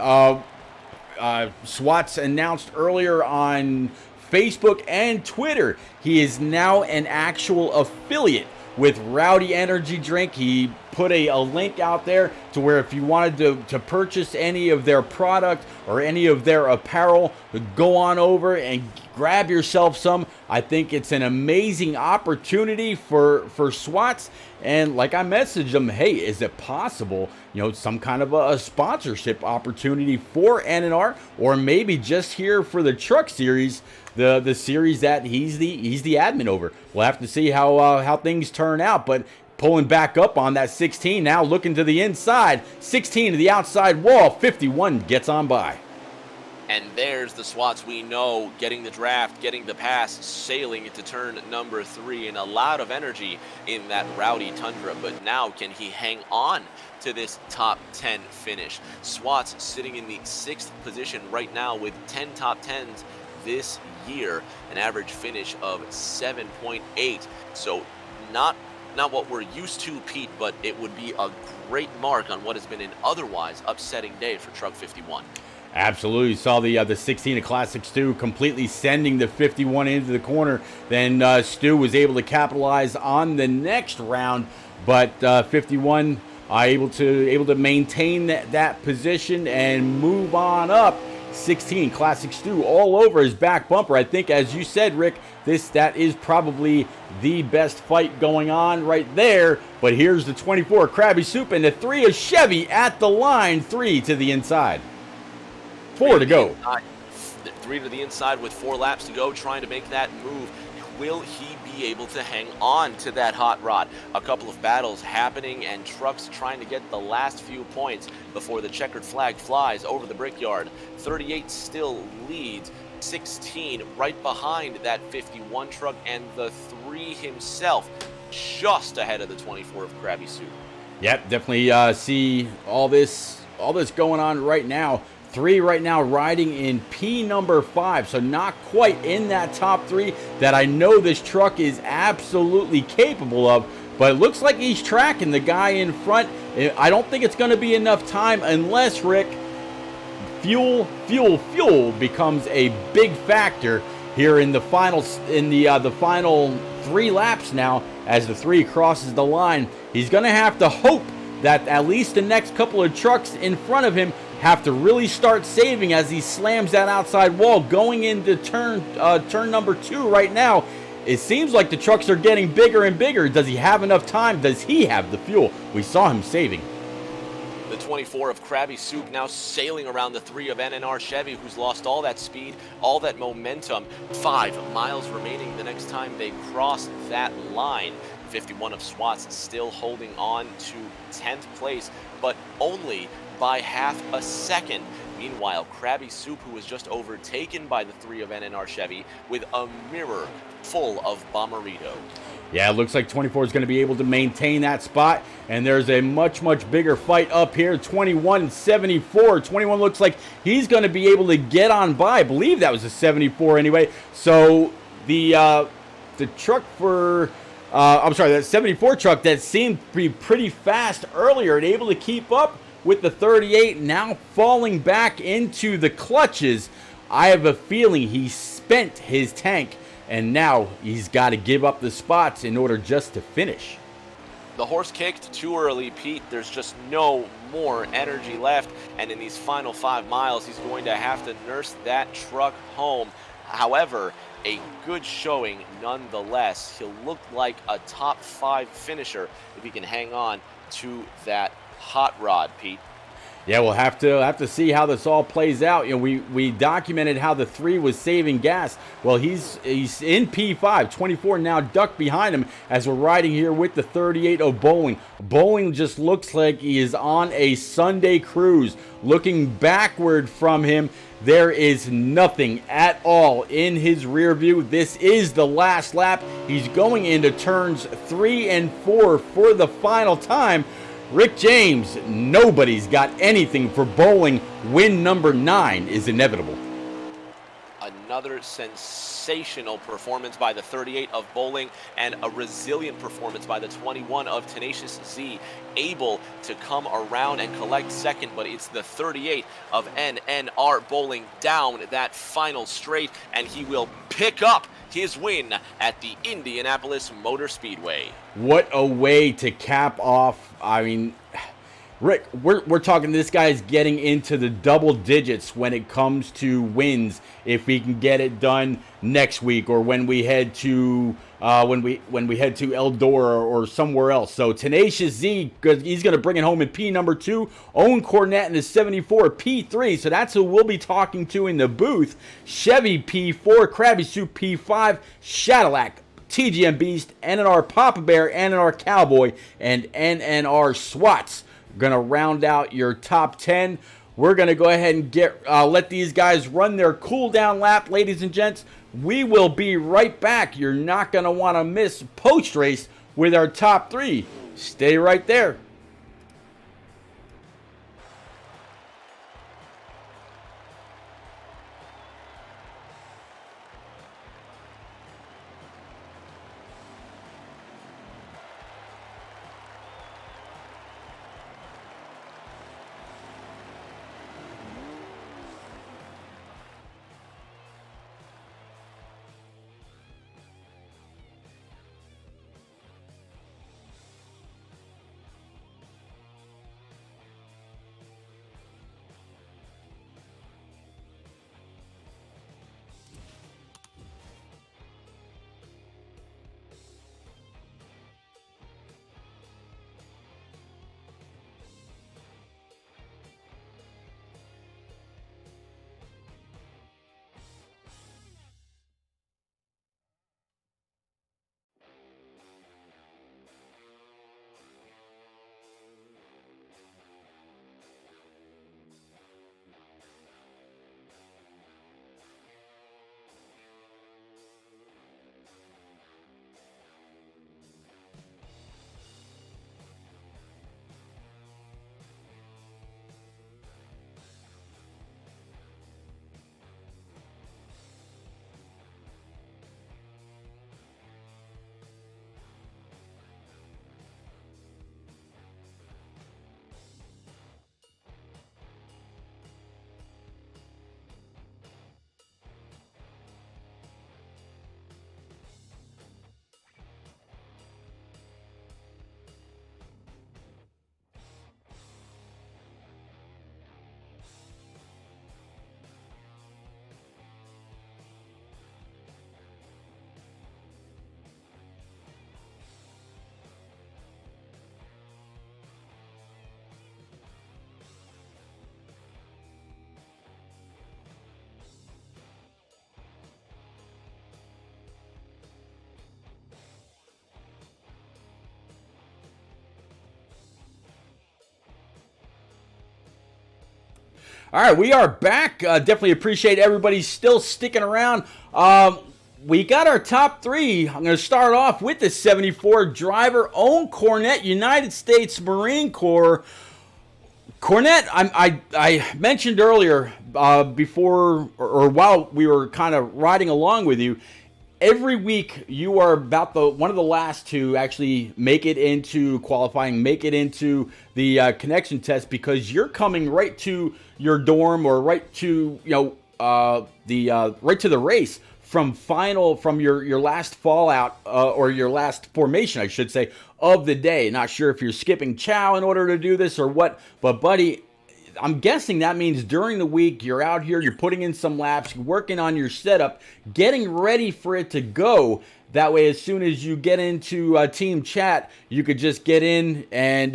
Swats announced earlier on Facebook and Twitter he is now an actual affiliate with Rowdy Energy Drink. He put a link out there to where if you wanted to purchase any of their product or any of their apparel, go on over and grab yourself some. I think it's an amazing opportunity for Swats. And like I messaged them, hey, is it possible, some kind of a sponsorship opportunity for NNR, or maybe just here for the truck series, the series that he's the admin over. We'll have to see how things turn out. But pulling back up on that 16 now, looking to the inside, 16 to the outside wall, 51 gets on by. And there's the Swats we know, getting the draft, getting the pass, sailing into turn number 3, and a lot of energy in that Rowdy Tundra. But now, can he hang on to this top 10 finish? Swats sitting in the 6th position right now with 10 top 10s this year, an average finish of 7.8. So not what we're used to, Pete, but it would be a great mark on what has been an otherwise upsetting day for Truck 51. Absolutely. Saw the 16 of Classic Stu completely sending the 51 into the corner. Then Stu was able to capitalize on the next round, but 51 able to maintain that position and move on up. 16 Classic Stu all over his back bumper. I think, as you said, Rick, that is probably the best fight going on right there. But here's the 24 Krabby Soup and the 3 of Chevy at the line, 3 to the inside. 4 to go. 3 to the inside with 4 laps to go, trying to make that move. Will he be able to hang on to that hot rod? A couple of battles happening, and trucks trying to get the last few points before the checkered flag flies over the brickyard. 38 still leads. 16 right behind that 51 truck, and the 3 himself just ahead of the 24 of Krabby Soup. Yep, definitely see all this going on right now. 3 right now riding in P number 5, so not quite in that top 3 that I know this truck is absolutely capable of, but it looks like he's tracking the guy in front. I don't think it's going to be enough time unless, Rick, fuel becomes a big factor here in the final 3 laps now. As the 3 crosses the line, he's going to have to hope that at least the next couple of trucks in front of him have to really start saving as he slams that outside wall going into turn number 2 right now. It seems like the trucks are getting bigger and bigger. Does he have enough time? Does he have the fuel? We saw him saving. The 24 of Krabby Soup now sailing around the 3 of NNR Chevy, who's lost all that speed, all that momentum. 5 miles remaining the next time they cross that line. 51 of Swats still holding on to 10th place, but only by half a second. Meanwhile, Krabby Soup, who was just overtaken by the 3 of NNR Chevy with a mirror full of Bomberito. Yeah, it looks like 24 is going to be able to maintain that spot. And there's a much, much bigger fight up here. 21-74. 21 looks like he's going to be able to get on by. I believe that was a 74 anyway. So the truck for... I'm sorry, that 74 truck that seemed to be pretty fast earlier and able to keep up with the 38, now falling back into the clutches. I have a feeling he spent his tank, and now he's got to give up the spots in order just to finish. The horse kicked too early, Pete. There's just no more energy left, and in these final 5 miles, he's going to have to nurse that truck home. However, a good showing nonetheless. He'll look like a top 5 finisher if he can hang on to that hot rod, Pete. Yeah, we'll have to see how this all plays out. You know, we documented how the 3 was saving gas. Well, he's in P5. 24 now ducked behind him as we're riding here with the 38 of Bowling. Bowling just looks like he is on a Sunday cruise. Looking backward from him, there is nothing at all in his rear view. This is the last lap. He's going into turns 3 and 4 for the final time. Rick James, nobody's got anything for Bowling. Win number 9 is inevitable. Another sensational performance by the 38 of Bowling, and a resilient performance by the 21 of Tenacious Z, able to come around and collect second, but it's the 38 of NNR Bowling down that final straight, and he will pick up his win at the Indianapolis Motor Speedway. What a way to cap off. I mean, Rick, we're talking this guy's getting into the double digits when it comes to wins if we can get it done next week or when we head to when we head to Eldora or somewhere else. So Tenacious Z, he's going to bring it home in P number 2. Owen Cornett in his 74 P3. So that's who we'll be talking to in the booth. Chevy P4, Krabby Soup P5, Shadowlac, TGM Beast, NNR Papa Bear, NNR Cowboy, and NNR Swats. Gonna round out your top 10. We're gonna go ahead and let these guys run their cool down lap, ladies and gents. We will be right back. You're not gonna want to miss post race with our top 3. Stay right there. All right, we are back. Definitely appreciate everybody still sticking around. we got our top three. I'm going to start off with the 74 driver-owned Cornette United States Marine Corps. Cornette, I mentioned earlier before or while we were kind of riding along with you, every week you are about one of the last to actually make it into qualifying, make it into the connection test, because you're coming right to your dorm or right to right to the race from your last fallout or your last formation, I should say, of the day. Not sure if you're skipping chow in order to do this or what, but buddy, I'm guessing that means during the week you're out here, you're putting in some laps, working on your setup, getting ready for it to go. That way, as soon as you get into team chat, you could just get in and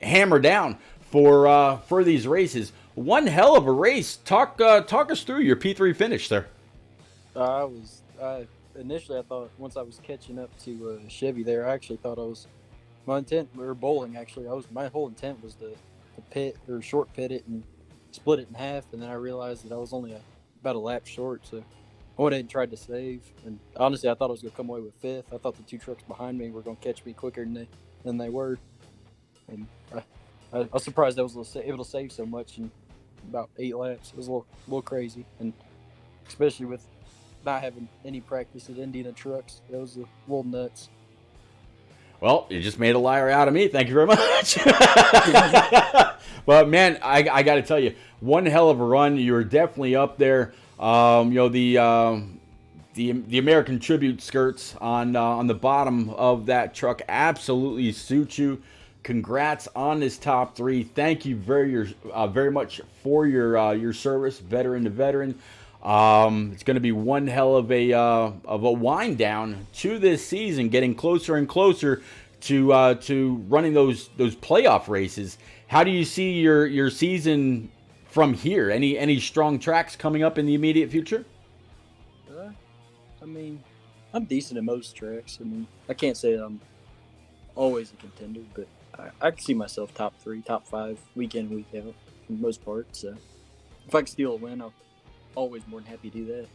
hammer down for these races. One hell of a race. Talk us through your P3 finish there. Initially I thought once I was catching up to Chevy there, I actually thought my intent, or bowling actually, my whole intent was to pit or short pit it and split it in half, and then I realized that I was only about a lap short, so I went ahead and tried to save. And honestly, I thought I was going to come away with fifth. I thought the two trucks behind me were going to catch me quicker than they were, and I was surprised I was able to save so much in about 8 laps. It was a little crazy, and especially with not having any practice at Indiana trucks, it was a little nuts. Well, you just made a liar out of me. Thank you very much. But man, I got to tell you, one hell of a run. You were definitely up there. The American Tribute skirts on the bottom of that truck absolutely suit you. Congrats on this top three. Thank you very much for your service, veteran to veteran. It's going to be one hell of a wind down to this season, getting closer and closer to running those playoff races. How do you see your season from here? Any strong tracks coming up in the immediate future? I'm decent at most tracks. I can't say I'm always a contender, but I can see myself top 3, top 5, week in, week out, for the most part. So if I can steal a win, I'll always more than happy to do that.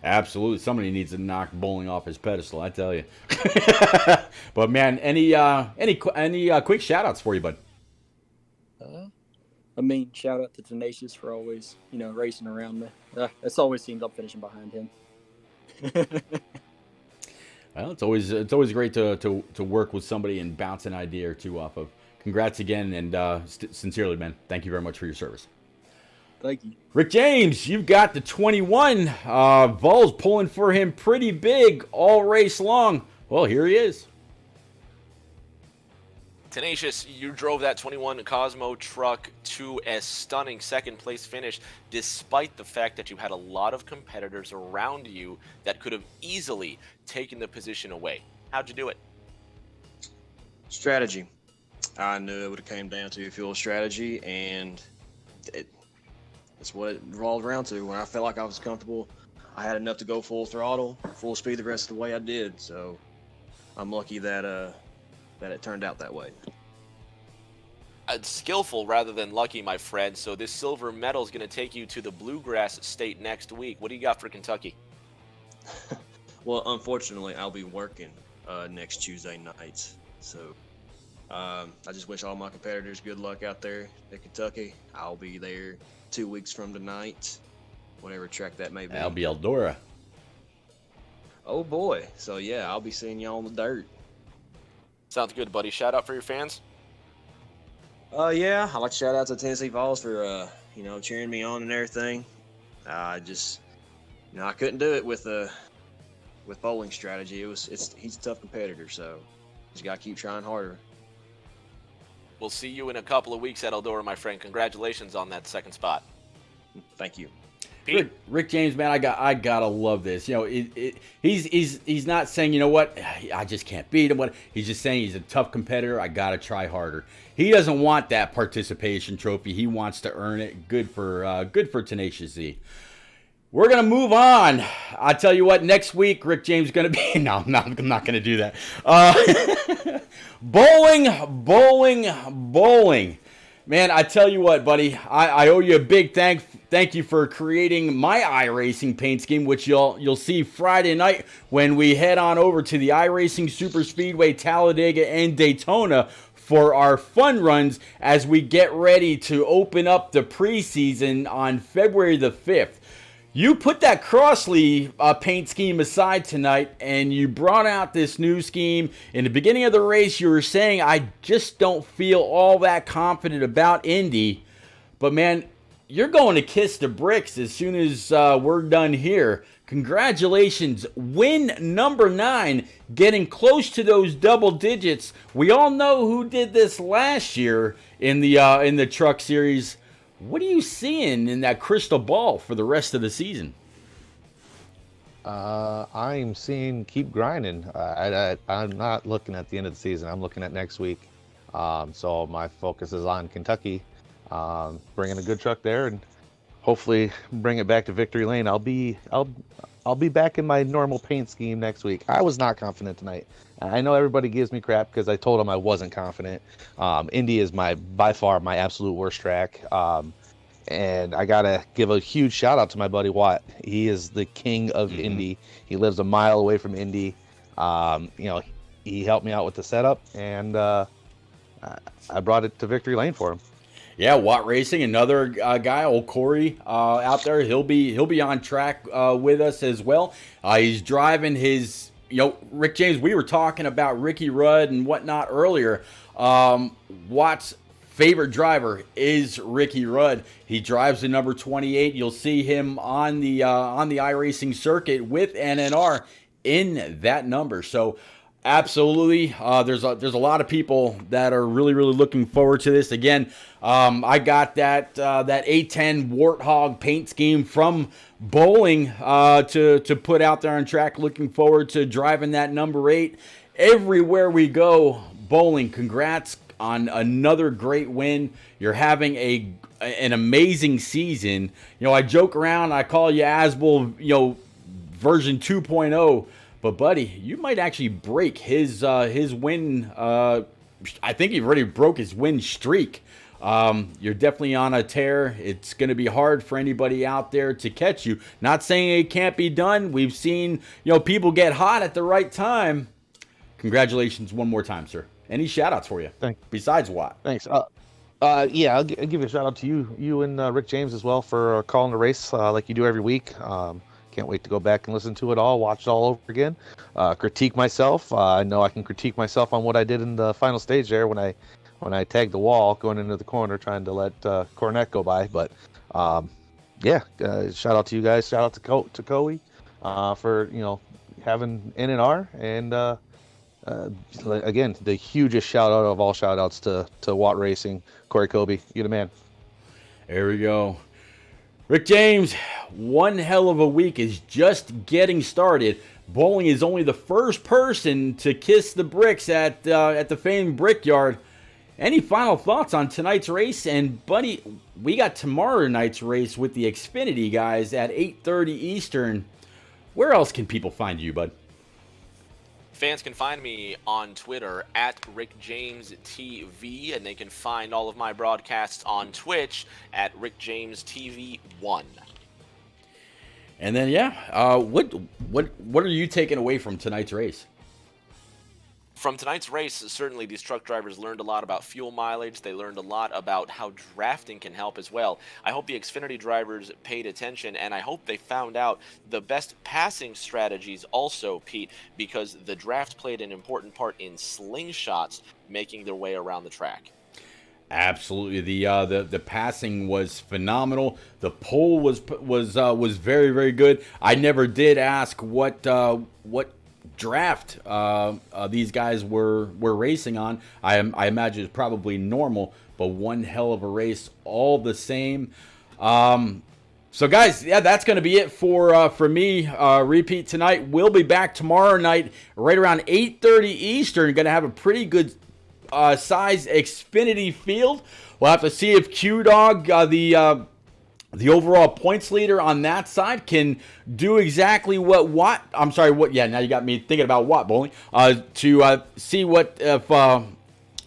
Absolutely. Somebody needs to knock bowling off his pedestal, I tell you. But man, any quick shout outs for you, bud? Shout out to Tenacious for always, racing around me. It's always seems I'm finishing behind him. Well, it's always great to work with somebody and bounce an idea or two off of. Congrats again, and sincerely, man, thank you very much for your service. Thank you. Rick James, you've got the 21. Vols pulling for him pretty big all race long. Well, here he is. Tenacious, you drove that 21 Cosmo truck to a stunning second-place finish, despite the fact that you had a lot of competitors around you that could have easily taken the position away. How'd you do it? Strategy. I knew it would have came down to fuel strategy, and that's what it rolled around to. When I felt like I was comfortable, I had enough to go full throttle, full speed the rest of the way I did. So I'm lucky that it turned out that way. It's skillful rather than lucky, my friend. So this silver medal is going to take you to the Bluegrass State next week. What do you got for Kentucky? Well, unfortunately, I'll be working next Tuesday night. So I just wish all my competitors good luck out there in Kentucky. I'll be there 2 weeks from tonight, whatever track that may be. That'll be Eldora. Oh boy. So yeah, I'll be seeing y'all on the dirt. Sounds good, buddy. Shout out for your fans. Yeah, I'd like to shout out to Tennessee Vols for cheering me on and everything. I couldn't do it with bowling strategy. He's a tough competitor, so just gotta keep trying harder. We'll see you in a couple of weeks at Eldora, my friend. Congratulations on that second spot. Thank you. Rick James, man, I gotta love this. He's not saying, you know what, I just can't beat him. He's just saying he's a tough competitor. I gotta try harder. He doesn't want that participation trophy. He wants to earn it. Good for Tenacious Z. We're gonna move on. I tell you what, next week Rick James is gonna be. No, I'm not gonna do that. Bowling. Man, I tell you what, buddy, I owe you a big thanks thank you for creating my iRacing paint scheme, which you'll see Friday night when we head on over to the iRacing Super Speedway, Talladega, and Daytona for our fun runs as we get ready to open up the preseason on February the 5th. You put that Crossley paint scheme aside tonight, and you brought out this new scheme. In the beginning of the race, you were saying, I just don't feel all that confident about Indy. But, man, you're going to kiss the bricks as soon as we're done here. Congratulations. Win number 9, getting close to those double digits. We all know who did this last year in the Truck Series. What are you seeing in that crystal ball for the rest of the season? I'm seeing keep grinding. I'm not looking at the end of the season. I'm looking at next week. So my focus is on Kentucky, bringing a good truck there and hopefully bring it back to victory lane. I'll be back in my normal paint scheme next week. I was not confident tonight. I know everybody gives me crap because I told them I wasn't confident. Indy is by far my absolute worst track. And I got to give a huge shout out to my buddy Watt. He is the king of Indy. He lives a mile away from Indy. He helped me out with the setup, and I brought it to victory lane for him. Yeah, Watt Racing, another guy, old Corey out there. He'll be on track with us as well. He's driving his, Rick James. We were talking about Ricky Rudd and whatnot earlier. Watt's favorite driver is Ricky Rudd. He drives the number 28. You'll see him on the iRacing circuit with NNR in that number. So. Absolutely. There's a lot of people that are really looking forward to this. Again, I got that 810 Warthog paint scheme from Bowling to put out there on track. Looking forward to driving that number 8 everywhere we go. Bowling, congrats on another great win. You're having an amazing season. I joke around. I call you Asbel, version 2.0. But, buddy, you might actually break his win. I think he already broke his win streak. You're definitely on a tear. It's going to be hard for anybody out there to catch you. Not saying it can't be done. We've seen, people get hot at the right time. Congratulations one more time, sir. Any shout-outs for you? Thanks. Besides Watt? Thanks. I'll give you a shout-out to you and Rick James as well for calling the race like you do every week. Can't wait to go back and listen to it all, watch it all over again, critique myself. I know I can critique myself on what I did in the final stage there when I tagged the wall going into the corner trying to let Cornette go by. But shout out to you guys. Shout out to Coe for having NNR, and again, the hugest shout out of all shout outs to Watt Racing. Corey Kobe, you the man. There we go. Rick James, one hell of a week is just getting started. Bowling is only the first person to kiss the bricks at the famed Brickyard. Any final thoughts on tonight's race? And, buddy, we got tomorrow night's race with the Xfinity guys at 8:30 Eastern. Where else can people find you, bud? Fans can find me on Twitter at RickJamesTV, and they can find all of my broadcasts on Twitch at RickJamesTV1. And then, what are you taking away from tonight's race? From tonight's race, certainly these truck drivers learned a lot about fuel mileage. They learned a lot about how drafting can help as well. I hope the Xfinity drivers paid attention, and I hope they found out the best passing strategies also, Pete, because the draft played an important part in slingshots making their way around the track. Absolutely, the passing was phenomenal. The pole was very, very good. I never did ask what draft these guys were racing on. I imagine it's probably normal, but one hell of a race all the same. So guys, that's going to be it for me. Repeat tonight. We'll be back tomorrow night right around 8:30 Eastern. Going to have a pretty good size Xfinity field. We'll have to see if Q-Dog, the overall points leader on that side, can do exactly what Watt. Now you got me thinking about Watt Bowling. To see what if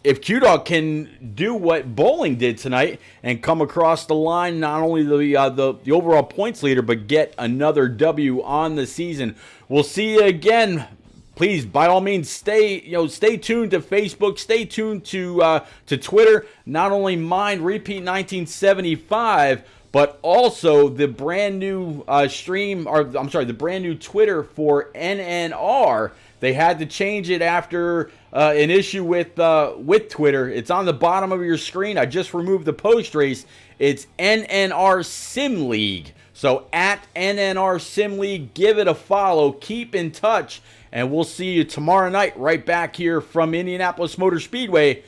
if Q-Dog can do what Bowling did tonight and come across the line, not only the overall points leader, but get another W on the season. We'll see you again. Please, by all means, stay tuned to Facebook, stay tuned to Twitter. Not only mine, Repeat 1975, but also the brand new the brand new Twitter for NNR. They had to change it after an issue with Twitter. It's on the bottom of your screen. I just removed the post race. It's NNR Sim League. So at NNR Sim League, give it a follow. Keep in touch. And we'll see you tomorrow night right back here from Indianapolis Motor Speedway